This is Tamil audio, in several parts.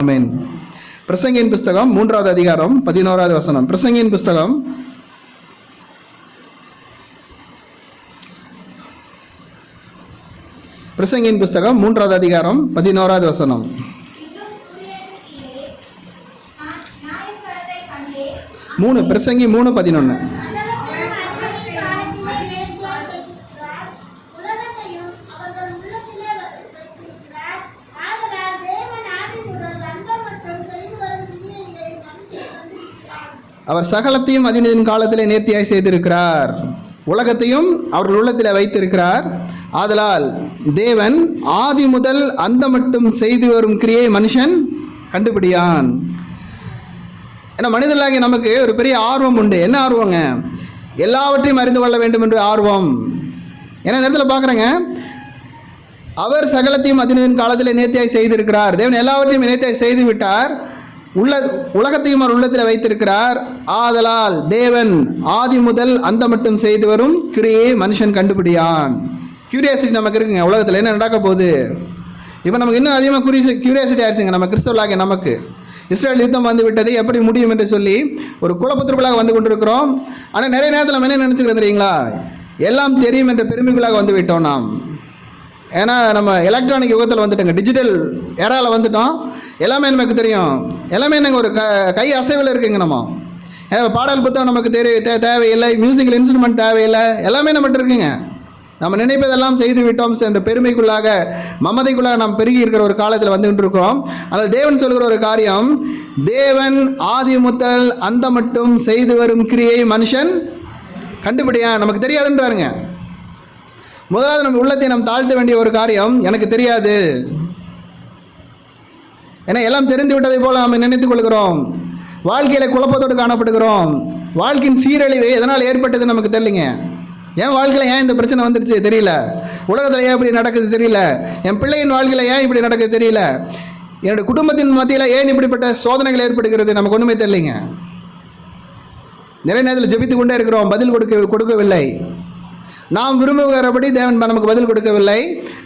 ஆமென். பிரசங்கியின் புஸ்தகம் 3வது அதிகாரம் 11வது வசனம். பிரசங்கியின் புஸ்தகம் 3வது அதிகாரம் 11வது வசனம். 3 பிரசங்கி 3:11. அவர் சகலத்தையும் அதின் காலத்திலே நேர்த்தியாய் செய்திருக்கிறார், உலகத்தையும் அவர்கள் உள்ளத்திலே வைத்திருக்கிறார். ஆதலால் தேவன் ஆதி முதல் அந்த மட்டும் செய்து வரும் கிரியை மனுஷன் கண்டுபிடியான். ஏன்னா மனிதர்களாகிய நமக்கு ஒரு பெரிய ஆர்வம் உண்டு. என்ன ஆர்வங்க? எல்லாவற்றையும் அறிந்து கொள்ள வேண்டும் என்று ஆர்வம். ஏன்னா இந்த இடத்துல பார்க்குறேங்க, அவர் சகலத்தையும் அதின் காலத்தில் நேர்த்தியாய் செய்திருக்கிறார். தேவன் எல்லாவற்றையும் நேர்த்தியாய் செய்து விட்டார், உலகத்தையும் அவர் உள்ளத்தில் வைத்திருக்கிறார். ஆதலால் தேவன் ஆதி முதல் அந்த மட்டும் செய்து வரும் கிரியை மனுஷன் கண்டுபிடியான். கியூரியாசிட்டி நமக்கு இருக்குங்க, உலகத்தில் என்ன நடக்க போகுது. இப்போ நமக்கு இன்னும் அதிகமாக கியூரியாசிட்டி ஆயிடுச்சுங்க. நம்ம கிறிஸ்தவர்களாக நமக்கு இஸ்ரேல் யுத்தம் வந்து விட்டது, எப்படி முடியும் என்று சொல்லி ஒரு குழப்பத்திற்குள்ளாக வந்து கொண்டிருக்கிறோம். ஆனால் நிறைய நேரத்தில் நம்ம என்ன நினச்சிக்கிறோம் தெரியுங்களா? எல்லாம் தெரியும் என்ற பெருமைக்குள்ளாக வந்து விட்டோம் நாம். ஏன்னா நம்ம எலக்ட்ரானிக் யுகத்தில் வந்துட்டோங்க, டிஜிட்டல் ஏராவில் வந்துட்டோம். எல்லாமே நமக்கு தெரியும், எல்லாமே நாங்கள் ஒரு கை அசைவில் இருக்குங்க. நம்ம ஏன்னா பாடல் புத்தகம் நமக்கு தேவையில்லை, மியூசிக்கல் இன்ஸ்ட்ருமெண்ட் தேவையில்லை, எல்லாமே நம்மகிட்ட இருக்குங்க. நம்ம நினைப்பதெல்லாம் செய்து விட்டோம் இந்த பெருமைக்குள்ளாக மமதைக்குள்ளாக நாம் பெருகி இருக்கிற ஒரு காலத்தில் வந்துகிட்டு இருக்கிறோம். ஆனால் தேவன் சொல்கிற ஒரு காரியம், தேவன் ஆதி முதல் அந்த மட்டும் செய்து வரும் கிரியை மனுஷன் கண்டுபிடியா. நமக்கு தெரியாதுன்றாருங்க. முதலாவது நம்ம உள்ளத்தை நாம் தாழ்த்த வேண்டிய ஒரு காரியம், எனக்கு தெரியாது. ஏன்னா எல்லாம் தெரிந்து விட்டதை போல நாம் நினைத்துக் கொள்கிறோம். வாழ்க்கையில் குழப்பத்தோடு காணப்படுகிறோம். வாழ்க்கையின் சீரழிவு எதனால் ஏற்பட்டது நமக்கு தெரியலைங்க. என் வாழ்க்கையில் ஏன் இந்த பிரச்சனை வந்துடுச்சு தெரியல, உலகத்தில் ஏன் இப்படி நடக்குது தெரியல, என் பிள்ளையின் வாழ்க்கையில் ஏன் இப்படி நடக்குது தெரியல, என்னுடைய குடும்பத்தின் மத்தியில் ஏன் இப்படிப்பட்ட சோதனைகள் ஏற்படுகிறது நமக்கு ஒன்றுமே தெரியலைங்க. நிறைய நேரத்தில் ஜெபித்து கொண்டே இருக்கிறோம், பதில் கொடுக்கவில்லை. நாம் விரும்புகிறபடி தேவன் நமக்கு பதில் கொடுக்கவில்லை.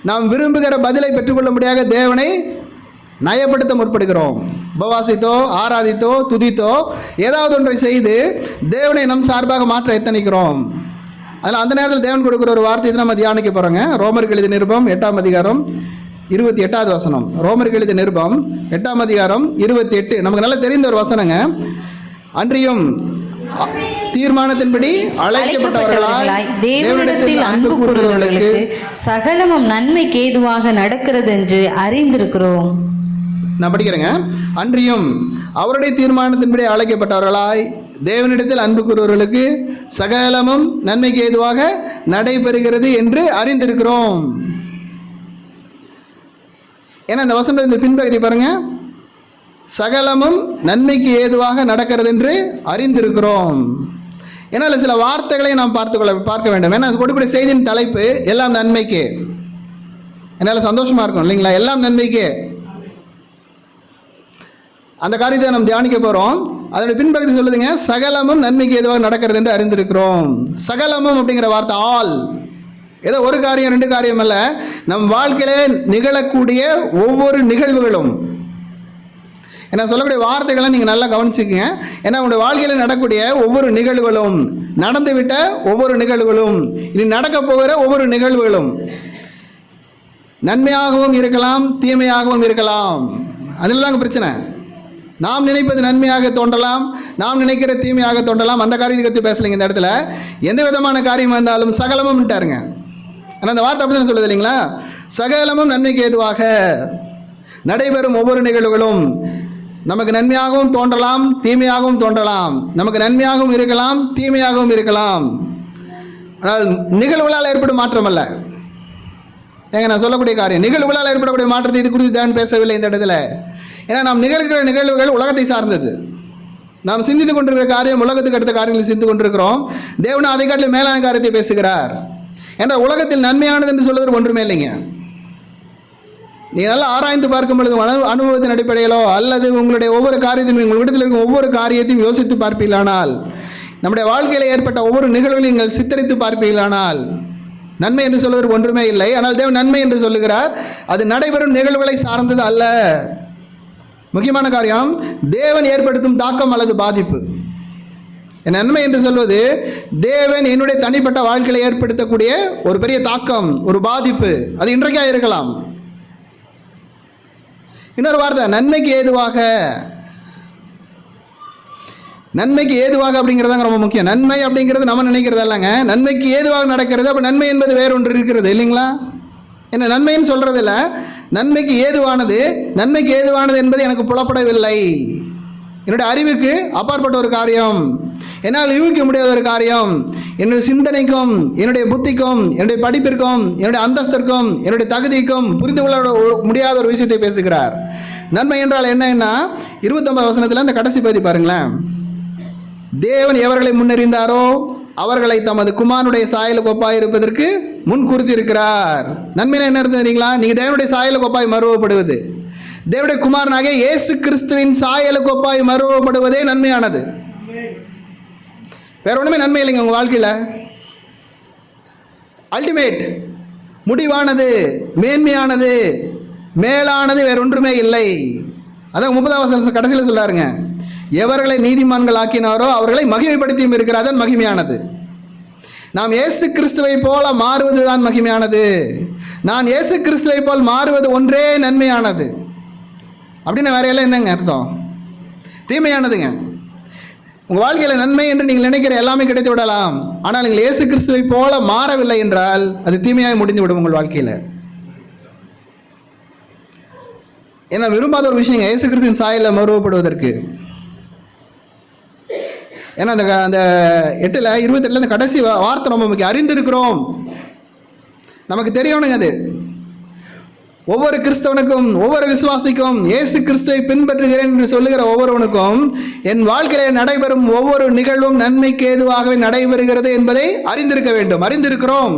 நாம் விரும்புகிற பதிலை பெற்றுக்கொள்ள முடியாத தேவனை நயப்படுத்த முற்படுகிறோம். உபவாசித்தோ ஆராதித்தோ துதித்தோ ஏதாவது ஒன்றை செய்து தேவனை நம் சார்பாக மாற்ற எத்தனிக்கிறோம். அதில் அந்த நேரத்தில் தேவன் கொடுக்குற ஒரு வார்த்தை நம்ம தியானிக்க போகிறோங்க. ரோமருக்கு எழுதிய நிருபம் 8ஆம் அதிகாரம் 28வது வசனம். ரோமருக்கு எழுதிய நிருபம் 8ஆம் அதிகாரம் 28. நமக்கு நல்லா தெரிந்த ஒரு வசனங்க. அன்றியும் தீர்மானத்தின்படி அழைக்கப்பட்டவர்களாய் தேவனிடத்தில் அன்பு கூறுகிறவர்களுக்கு சகலமும் நன்மைக்கு ஏதுவாக நடக்கிறது என்று அறிந்திருக்கிறோம். நான் படிக்கிறேங்க. அன்றியும் அவருடைய தீர்மானத்தின்படி அழைக்கப்பட்டவர்களாய் தேவனிடத்தில் அன்பு கூறுவர்களுக்கு சகலமும் நன்மைக்கு ஏதுவாக நடைபெறுகிறது என்று அறிந்திருக்கிறோம். ஏன்னா இந்த வசனம் இந்த பின்பகுதி பாருங்க, சகலமும் நன்மைக்கு ஏதுவாக நடக்கிறது என்று அறிந்திருக்கிறோம். ஏன்னா சில வார்த்தைகளை நாம் பார்க்க வேண்டும். ஏன்னா கொடுக்கக்கூடிய செய்தியின் தலைப்பு எல்லாம் நன்மைக்கு. என்னால் சந்தோஷமா இருக்கும் இல்லைங்களா? எல்லாம் நன்மைக்கு அந்த காரியத்தை நாம் தியானிக்க போகிறோம். அதனுடைய பின்பகுதி சொல்லுதுங்க, சகலமும் நன்மைக்கு ஏதுவாக நடக்கிறது என்று அறிந்திருக்கிறோம். சகலமும் அப்படிங்கிற வார்த்தை ஆல், ஏதோ ஒரு காரியம் ரெண்டு காரியம் அல்ல, நம் வாழ்க்கையிலே நிகழக்கூடிய ஒவ்வொரு நிகழ்வுகளும். ஏன்னா சொல்லக்கூடிய வார்த்தைகளை நீங்கள் நல்லா கவனிச்சுக்கங்க. ஏன்னா உங்களுடைய வாழ்க்கையில் நடக்கக்கூடிய ஒவ்வொரு நிகழ்வுகளும், நடந்துவிட்ட ஒவ்வொரு நிகழ்வுகளும், இனி நடக்க போகிற ஒவ்வொரு நிகழ்வுகளும் நன்மையாகவும் இருக்கலாம் தீமையாகவும் இருக்கலாம். அதில் தாங்க பிரச்சனை. நாம் நினைப்பது நன்மையாக தோன்றலாம், நாம் நினைக்கிற தீமையாக தோன்றலாம். அந்த காரியத்தை பற்றி பேசலைங்க இந்த இடத்துல. எந்த விதமான காரியமாக இருந்தாலும் சகலமும் விட்டாருங்க. ஆனால் அந்த வார்த்தை அப்படி தான் சொல்லுது இல்லைங்களா? சகலமும் நன்மைக்கு ஏதுவாக நடைபெறும் ஒவ்வொரு நிகழ்வுகளும் நமக்கு நன்மையாகவும் தோன்றலாம் தீமையாகவும் தோன்றலாம். நமக்கு நன்மையாகவும் இருக்கலாம் தீமையாகவும் இருக்கலாம். ஆனால் நிகழ்வுகளால் ஏற்படும் மாற்றம் அல்ல. ஏங்க நான் சொல்லக்கூடிய காரியம் நிகழ்வுகளால் ஏற்படக்கூடிய மாற்றத்தை இது குறித்து தேவன் பேசவில்லை இந்த இடத்துல. ஏன்னா நாம் நிகழ்கிற நிகழ்வுகள் உலகத்தை சார்ந்தது. நாம் சிந்தித்து கொண்டிருக்கிற காரியம் உலகத்துக்கு அடுத்த காரியங்களை சிந்தித்து கொண்டிருக்கிறோம். தேவன் அதை காட்டிலும் மேலான காரியத்தை பேசுகிறார். என்ற உலகத்தில் நன்மையானது என்று சொல்வது ஒன்றுமே இல்லைங்க. நீங்கள் நல்லா ஆராய்ந்து பார்க்கும் பொழுது அனுபவத்தின் அடிப்படையிலோ அல்லது உங்களுடைய ஒவ்வொரு காரியத்தையும் உங்கள் வீட்டில் இருக்கும் ஒவ்வொரு காரியத்தையும் யோசித்து பார்ப்பீர்களானால், நம்முடைய வாழ்க்கையில் ஏற்பட்ட ஒவ்வொரு நிகழ்வுகளையும் நீங்கள் சித்தரித்து பார்ப்பீர்களானால் நன்மை என்று சொல்வதற்கு ஒன்றுமே இல்லை. ஆனால் தேவன் நன்மை என்று சொல்லுகிறார். அது நடைபெறும் நிகழ்வுகளை சார்ந்தது அல்ல. முக்கியமான காரியம் தேவன் ஏற்படுத்தும் தாக்கம் அல்லது பாதிப்பு. நன்மை என்று சொல்வது தேவன் என்னுடைய தனிப்பட்ட வாழ்க்கையில் ஏற்படுத்தக்கூடிய ஒரு பெரிய தாக்கம், ஒரு பாதிப்பு. அது இன்றைக்கா இருக்கலாம். இன்னொரு வார்த்தை, நன்மைக்கு ஏதுவாக. நன்மைக்கு ஏதுவாக அப்படிங்கிறதாங்க ரொம்ப முக்கியம். நன்மை அப்படிங்கிறது நம்ம நினைக்கிறது இல்லைங்க, நன்மைக்கு ஏதுவாக நடக்கிறது. அப்போ நன்மை என்பது வேறொன்று இருக்கிறது இல்லைங்களா? என்ன நன்மைன்னு சொல்றது இல்லை, நன்மைக்கு ஏதுவானது. நன்மைக்கு ஏதுவானது என்பது எனக்கு புலப்படவில்லை. என்னுடைய அறிவுக்கு அப்பாற்பட்ட ஒரு காரியம், என்னால் யூகிக்க முடியாத ஒரு காரியம். என்னுடைய சிந்தனைக்கும் என்னுடைய புத்திக்கும் என்னுடைய படிப்பிற்கும் என்னுடைய அந்தஸ்திற்கும் என்னுடைய தகுதிக்கும் புரிந்து கொள்ள முடியாத ஒரு விஷயத்தை பேசுகிறார். நன்மை என்றால் என்னன்னா 29 வசனத்தில் அந்த கடைசி பகுதி பாருங்களேன். தேவன் எவர்களை முன்னறிந்தாரோ அவர்களை தமது குமாரனுடைய சாயலுக்கு ஒப்பாய் இருப்பதற்கு முன் குறித்திருக்கிறார். நன்மைனா என்ன அர்த்தம் தெரியுங்களா? நீங்கள் தேவனுடைய சாயலுக்கு ஒப்பாய் மறுவப்படுவது, தேவனுடைய குமாரனாகிய இயேசு கிறிஸ்துவின் சாயலுக்கு ஒப்பாய் மறுவப்படுவதே நன்மையானது. வேற ஒன்றுமே நன்மை இல்லைங்க உங்கள் வாழ்க்கையில். அல்டிமேட், முடிவானது, மேன்மையானது, மேலானது வேற ஒன்றுமே இல்லை. அதான் 30ஆம் வசனம் கடைசியில் சொல்றாருங்க, எவர்களை நீதிமான்கள் ஆக்கினாரோ அவர்களை மகிமைப்படுத்தியும் இருக்கிறார். அதன் மகிமையானது. நாம் இயேசு கிறிஸ்துவை போல மாறுவதுதான் மகிமையானது. நான் இயேசு கிறிஸ்துவை போல் மாறுவது ஒன்றே நன்மையானது. அப்படின்னு வேற எல்லாம் என்னங்க அர்த்தம்? தீமையானதுங்க. உங்கள் வாழ்க்கையில் நன்மை என்று நீங்கள் நினைக்கிற எல்லாமே கிடைத்து விடலாம். ஆனால் நீங்கள் இயேசு கிறிஸ்துவை போல மாறவில்லை என்றால் அது தீமையாக முடிந்து விடும் உங்கள் வாழ்க்கையில். ஏன்னா விரும்பாத ஒரு விஷயங்க இயேசு கிறிஸ்துவின் சாயலில் மறுவப்படுவதற்கு. ஏன்னா அந்த 8:28 அந்த கடைசி வார்த்தை ரொம்ப முக்கியம். அறிந்திருக்கிறோம், நமக்கு தெரியணுங்க. அது ஒவ்வொரு கிறிஸ்தவனுக்கும், ஒவ்வொரு விசுவாசிக்கும், இயேசு கிறிஸ்துவை பின்பற்றுகிறேன் என்று சொல்லுகிற ஒவ்வொருவனுக்கும் என் வாழ்க்கையில் நடைபெறும் ஒவ்வொரு நிகழ்வும் நன்மைக்கு ஏதுவாகவே நடைபெறுகிறது என்பதை அறிந்திருக்க வேண்டும். அறிந்திருக்கிறோம்.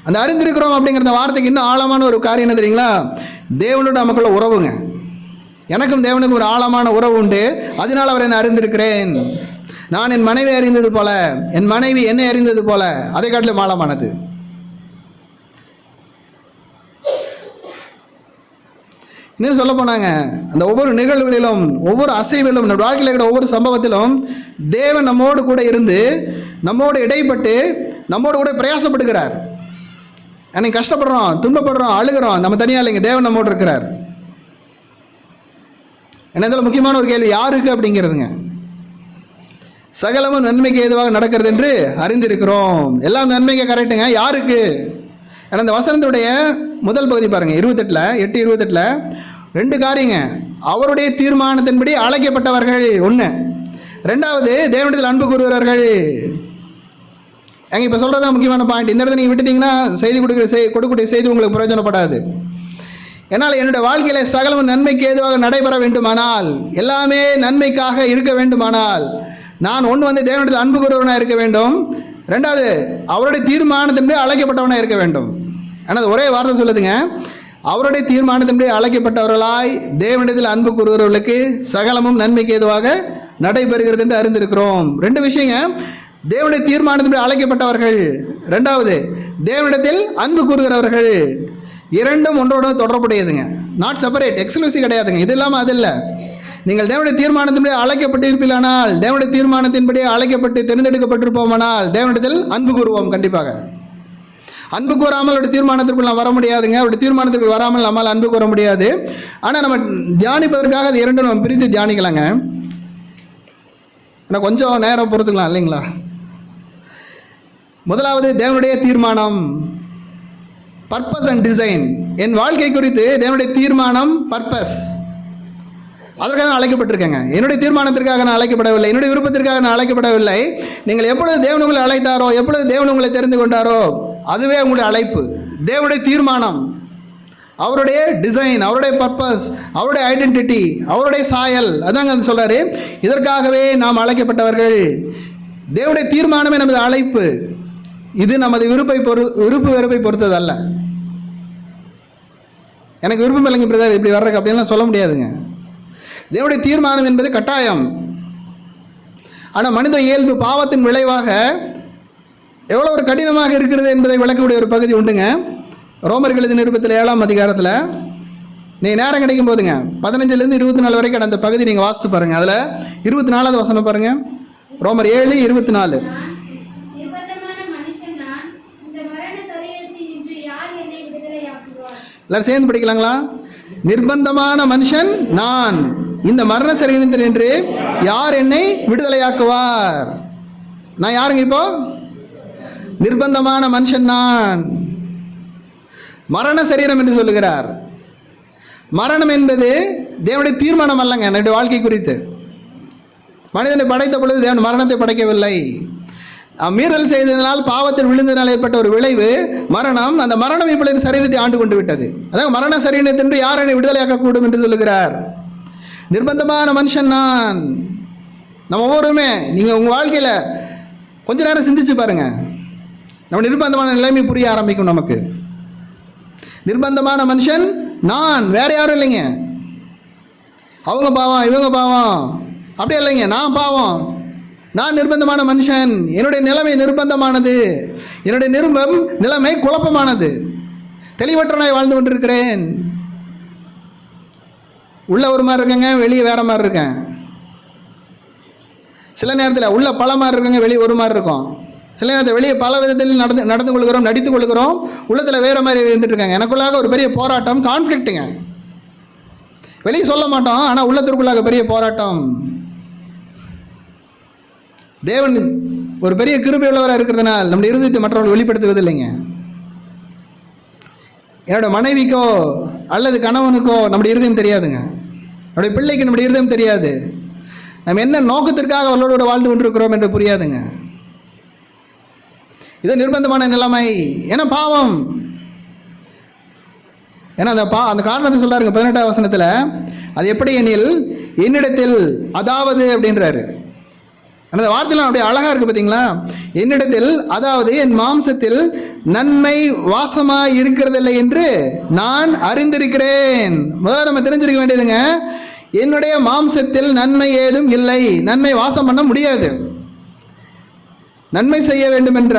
அந்த அறிந்திருக்கிறோம் அப்படிங்கிற வார்த்தைக்கு இன்னும் ஆழமான ஒரு காரியம் என்ன தெரியுங்களா? தேவனோட நமக்குள்ள உறவுங்க. எனக்கும் தேவனுக்கும் ஒரு ஆழமான உறவு உண்டு. அதனால் அவர் என்னை அறிந்திருக்கிறேன். நான் என் மனைவி அறிந்தது போல, என் மனைவி என்னை அறிந்தது போல, அதை காட்டிலும் ஆழமானது. இன்னும் சொல்ல போனாங்க, அந்த ஒவ்வொரு நிகழ்வுகளிலும், ஒவ்வொரு அசைவிலும், நம்ம வாழ்க்கையில் இருக்கிற ஒவ்வொரு சம்பவத்திலும் தேவன் நம்மோடு கூட இருந்து, நம்மோடு இடைப்பட்டு, நம்மோடு கூட பிரயாசப்படுகிறார். அன்னைக்கு கஷ்டப்படுறோம், துன்பப்படுறோம், அழுகிறோம், நம்ம தனியாக இல்லைங்க, தேவன் நம்மோடு இருக்கிறார். என்ன இதில் முக்கியமான ஒரு கேள்வி, யாருக்கு அப்படிங்கிறதுங்க. சகலமும் நன்மைக்கு ஏதுவாக நடக்கிறது என்று அறிந்திருக்கிறோம். எல்லாம் நன்மைக்கு கரெக்டுங்க. யாருக்கு? ஏன்னா இந்த வசனத்துடைய முதல் பகுதி பாருங்க, 8:28 2 காரியங்க. அவருடைய தீர்மானத்தின்படி அழைக்கப்பட்டவர்கள் ஒன்று. 2வது தேவனிடத்தில் அன்பு கூறுகிறார்கள். இப்போ சொல்கிறது தான் முக்கியமான பாயிண்ட். இந்த இடத்துல நீங்கள் விட்டுட்டீங்கன்னா கொடுக்கக்கூடிய செய்தி உங்களுக்கு பிரயோஜனப்படாது. என்னால் என்னுடைய வாழ்க்கையில் சகலமும் நன்மைக்கு ஏதுவாக நடைபெற வேண்டுமானால், எல்லாமே நன்மைக்காக இருக்க வேண்டுமானால், நான் ஒன்று தேவனிடத்தில் அன்பு கூறுவனாக இருக்க வேண்டும். 2வது அவருடைய தீர்மானத்தின்படி அழைக்கப்பட்டவனாக இருக்க வேண்டும். ஆனால் ஒரே வார்த்தை சொல்லுதுங்க, அவருடைய தீர்மானத்தின்படி அழைக்கப்பட்டவர்களாய் தேவனிடத்தில் அன்பு கூறுகிறவர்களுக்கு சகலமும் நன்மைக்கு ஏதுவாக நடைபெறுகிறது என்று அறிந்திருக்கிறோம். 2 விஷயங்க, தேவனுடைய தீர்மானத்தின்படி அழைக்கப்பட்டவர்கள், 2வது தேவனிடத்தில் அன்பு கூறுகிறவர்கள். 2ம் ஒன்றோடு தொடர்புடையதுங்க. நாட் செப்பரேட், எக்ஸ்க்ளூசிவ் கிடையாதுங்க. இது இல்லாமல் அது இல்லை. நீங்கள் தேவனுடைய தீர்மானத்தின்படி அழைக்கப்பட்டிருப்பீர்களானால், தேவனுடைய தீர்மானத்தின்படி அழைக்கப்பட்டு தேர்ந்தெடுக்கப்பட்டிருப்போமானால் தேவனிடத்தில் அன்பு கூறுவோம். கண்டிப்பாக அன்பு கூறாமல் அவருடைய தீர்மானத்திற்குள் நான் வர முடியாதுங்க. அவருடைய தீர்மானத்திற்குள் வராமல் நம்மால் அன்பு கூற முடியாது. ஆனால் நம்ம தியானிப்பதற்காக அது 2 நம்ம பிரித்து தியானிக்கலாங்க. ஆனால் கொஞ்சம் நேரம் பொறுத்துக்கலாம் இல்லைங்களா? முதலாவது தேவனுடைய தீர்மானம், பர்பஸ் அண்ட் டிசைன். என் வாழ்க்கை குறித்து தேவனுடைய தீர்மானம், பர்பஸ், அதற்காக நான் அழைக்கப்பட்டிருக்கேங்க. என்னுடைய தீர்மானத்திற்காக நான் அழைக்கப்படவில்லை, என்னுடைய விருப்பத்திற்காக நான் அழைக்கப்படவில்லை. நீங்கள் எப்பொழுது தேவன் உங்களை அழைத்தாரோ, எப்பொழுது தேவன் உங்களை தெரிந்து கொண்டாரோ, அதுவே உங்களுடைய அழைப்பு. தேவனுடைய தீர்மானம், அவருடைய டிசைன், அவருடைய பர்பஸ், அவருடைய ஐடென்டிட்டி, அவருடைய சாயல், அதாங்க அது சொல்றாரு. இதற்காகவே நாம் அழைக்கப்பட்டவர்கள். தேவனுடைய தீர்மானமே நமது அழைப்பு. இது நமது விருப்பு வெறுப்பை பொறுத்தது அல்ல. எனக்கு விருப்பம் இல்லைங்க பிரதர் இப்படி வர்றதுக்கு அப்படின்லாம் சொல்ல முடியாதுங்க. தேவனுடைய தீர்மானம் என்பது கட்டாயம். ஆனால் மனித இயல்பு பாவத்தின் விளைவாக எவ்வளோ ஒரு கடினமாக இருக்கிறது என்பதை விளக்கக்கூடிய ஒரு பகுதி உண்டுங்க. ரோமர்கள் எழுதின நிருபத்தில் 7ஆம் அதிகாரத்தில் நீங்கள் நேரம் கிடைக்கும் போதுங்க 15லேருந்து 24 வரைக்கும் அந்த பகுதி நீங்கள் வாசித்து பாருங்கள். அதில் 24வது வசனம் பாருங்கள். ரோமர் 7:24. எல்லாரும் சேர்ந்து படிக்கலாங்களா? நிர்பந்தமான மனுஷன் நான், இந்த மரண சரீரத்தில் நின்று யார் என்னை விடுதலையாக்குவார்? நான் யாருங்க இப்போ? நிர்பந்தமான மனுஷன் நான். மரண சரீரம் என்று சொல்லுகிறார். மரணம் என்பது தேவனுடைய தீர்மானம் அல்லங்க. என்னுடைய வாழ்க்கை குறித்து மனிதனை படைத்த பொழுது தேவன் மரணத்தை படைக்கவில்லை. மீறல் செய்ததனால், பாவத்தில் விழுந்ததனால் ஏற்பட்ட ஒரு விளைவு மரணம். அந்த மரணம் இப்பொழுது சரீரத்தை ஆண்டு கொண்டு விட்டது. அதாவது மரண சரீரத்தின்று யார் என்னை விடுதலையாக்கக்கூடும் என்று சொல்லுகிறார். நிர்பந்தமான மனுஷன் நான். நம்ம ஒவ்வொருமே நீங்கள் உங்கள் வாழ்க்கையில் கொஞ்ச நேரம் சிந்திச்சு பாருங்க. நம்ம நிர்பந்தமான நிலைமை புரிய ஆரம்பிக்கும். நமக்கு நிர்பந்தமான மனுஷன் நான், வேற யாரும் இல்லைங்க. அவங்க பாவம், இவங்க பாவம் அப்படியே இல்லைங்க. நான் பாவம், நான் நிர்பந்தமான மனுஷன். என்னுடைய நிலைமை நிர்பந்தமானது. என்னுடைய நிலைமை குழப்பமானது. தெளிவற்றனாய் வாழ்ந்து கொண்டிருக்கிறேன். உள்ள ஒரு மாதிரி இருக்கேங்க, வெளியே வேற மாதிரி இருக்கேன். சில நேரத்தில் உள்ள பல மாதிரி இருக்குங்க, வெளியே ஒரு மாதிரி இருக்கும். சில நேரத்தில் வெளியே பல விதத்தில் நடந்து கொள்கிறோம், நடித்து கொள்கிறோம். உள்ளத்தில் வேற மாதிரி இருந்துட்டு இருக்காங்க. எனக்குள்ளாக ஒரு பெரிய போராட்டம், கான்ஃப்ளிக்ட்டுங்க. வெளியே சொல்ல மாட்டோம், ஆனால் உள்ளத்திற்குள்ளாக பெரிய போராட்டம். தேவன் ஒரு பெரிய கிருபை உள்ளவராக இருக்கிறதுனால் நம்முடைய இருதயத்தை மற்றவர்கள் வெளிப்படுத்துவதில்லைங்க. என்னோட மனைவிக்கோ அல்லது கணவனுக்கோ நம்முடைய இருதயம் தெரியாதுங்க. நம்முடைய பிள்ளைக்கு நம்முடைய இருதயம் தெரியாது. நம்ம என்ன நோக்கத்திற்காக அவர்களோடு வாழ்ந்து கொண்டிருக்கிறோம் என்று புரியாதுங்க. இது நிர்பந்தமான நிலைமை. ஏன்னா பாவம். ஏன்னா அந்த காரணத்தை சொல்றாருங்க 18வது வசனத்தில். அது எப்படி எனில் என்னிடத்தில், அதாவது அப்படின்றாரு. அந்த வார்த்தைலாம் அப்படியே அழகா இருக்கு பார்த்தீங்களா? என்னிடத்தில், அதாவது என் மாம்சத்தில் நன்மை வாசமாய் இருக்கிறதில்லை என்று நான் அறிந்திருக்கிறேன். முதல்ல நம்ம தெரிஞ்சிருக்க வேண்டியதுங்க, என்னுடைய மாம்சத்தில் நன்மை ஏதும் இல்லை. நன்மை வாசம் பண்ண முடியாது. நன்மை செய்ய வேண்டும் என்ற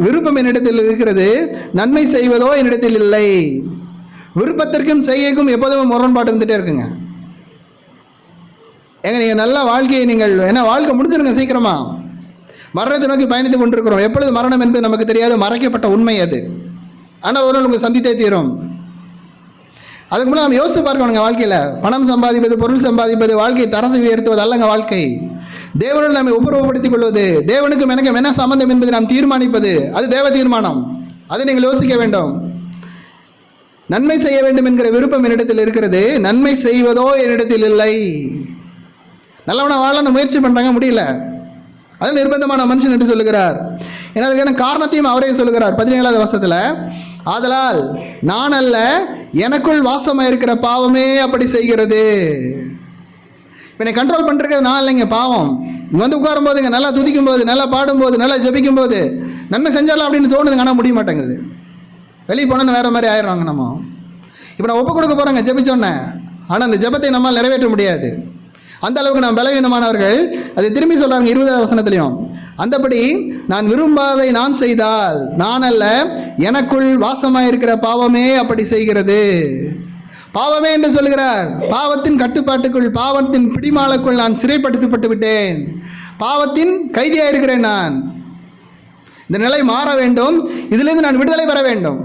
விருப்பம் என்னிடத்தில் இருக்கிறது, நன்மை செய்வதோ என்னிடத்தில் இல்லை. விருப்பத்திற்கும் செய்யக்கும் எப்போதும் முரண்பாடு இருந்துகிட்டே இருக்குங்க. ஏங்க நீங்கள் நல்ல வாழ்க்கையை நீங்கள் ஏன்னா வாழ்க்கை முடிஞ்சிருங்க சீக்கிரமா. மரணத்தை நோக்கி பயணித்து கொண்டிருக்கிறோம். எப்பொழுது மரணம் என்பது நமக்கு தெரியாது, மறைக்கப்பட்ட உண்மை அது. ஆனால் ஒரு நாள் உங்களுக்கு சந்தித்தே தீரும். அதுக்கு முன்னாடி நம்ம யோசித்து பார்க்கணுங்க. வாழ்க்கையில் பணம் சம்பாதிப்பது, பொருள் சம்பாதிப்பது, வாழ்க்கையை தரத்தை உயர்த்துவது அல்லங்க வாழ்க்கை. தேவனோடு நம்மை ஒப்புரவுப்படுத்திக் கொள்வது, தேவனுக்கும் எனக்கும் என்ன சம்பந்தம் என்பதை நாம் தீர்மானிப்பது, அது தேவ தீர்மானம். அதை நீங்கள் யோசிக்க வேண்டும். நன்மை செய்ய வேண்டும் என்கிற விருப்பம் என்னிடத்தில் இருக்கிறது, நன்மை செய்வதோ என்னிடத்தில் இல்லை. நல்லவனா வாழ முயற்சி பண்ணுறாங்க, முடியல. அது நிர்பந்தமான மனுஷன் என்று சொல்லுகிறார். ஏன்னா அதுக்கான காரணத்தையும் அவரே சொல்லுகிறார் 17வது வசனத்தில். ஆதலால் நான் அல்ல, எனக்குள் வாசமாக இருக்கிற பாவமே அப்படி செய்கிறது. இப்போ என்னை கண்ட்ரோல் பண்ணுறது நான் இல்லைங்க, பாவம். இங்கே வந்து உட்காரும் போதுங்க, நல்லா துதிக்கும் போது, நல்லா பாடும்போது, நல்லா ஜபிக்கும் போது நன்மை செஞ்சாலும் அப்படின்னு தோணுதுங்க, ஆனால் முடிய மாட்டேங்குது. வெளியே போனோன்னு வேறு மாதிரி ஆயிடுறாங்க நம்ம. இப்போ நான் ஒப்பு கொடுக்க போகிறேங்க ஜபிச்சோன்னே, ஆனால் அந்த ஜபத்தை நம்மால் நிறைவேற்ற முடியாது. அந்த அளவுக்கு நாம் பலவீனமானவர்கள். அதை திரும்பி சொல்கிறாங்க 20வது வசனத்திலையும். அந்தபடி நான் விரும்பாதை நான் செய்தால் நான் அல்ல, எனக்குள் வாசமாக இருக்கிற பாவமே அப்படி செய்கிறது. பாவமே என்று சொல்லுகிறார். பாவத்தின் கட்டுப்பாட்டுக்குள், பாவத்தின் பிடிமாலுக்குள் நான் சிறைப்படுத்தப்பட்டு விட்டேன். பாவத்தின் கைதியாக இருக்கிறேன் நான். இந்த நிலை மாற வேண்டும். இதிலிருந்து நான் விடுதலை பெற வேண்டும்.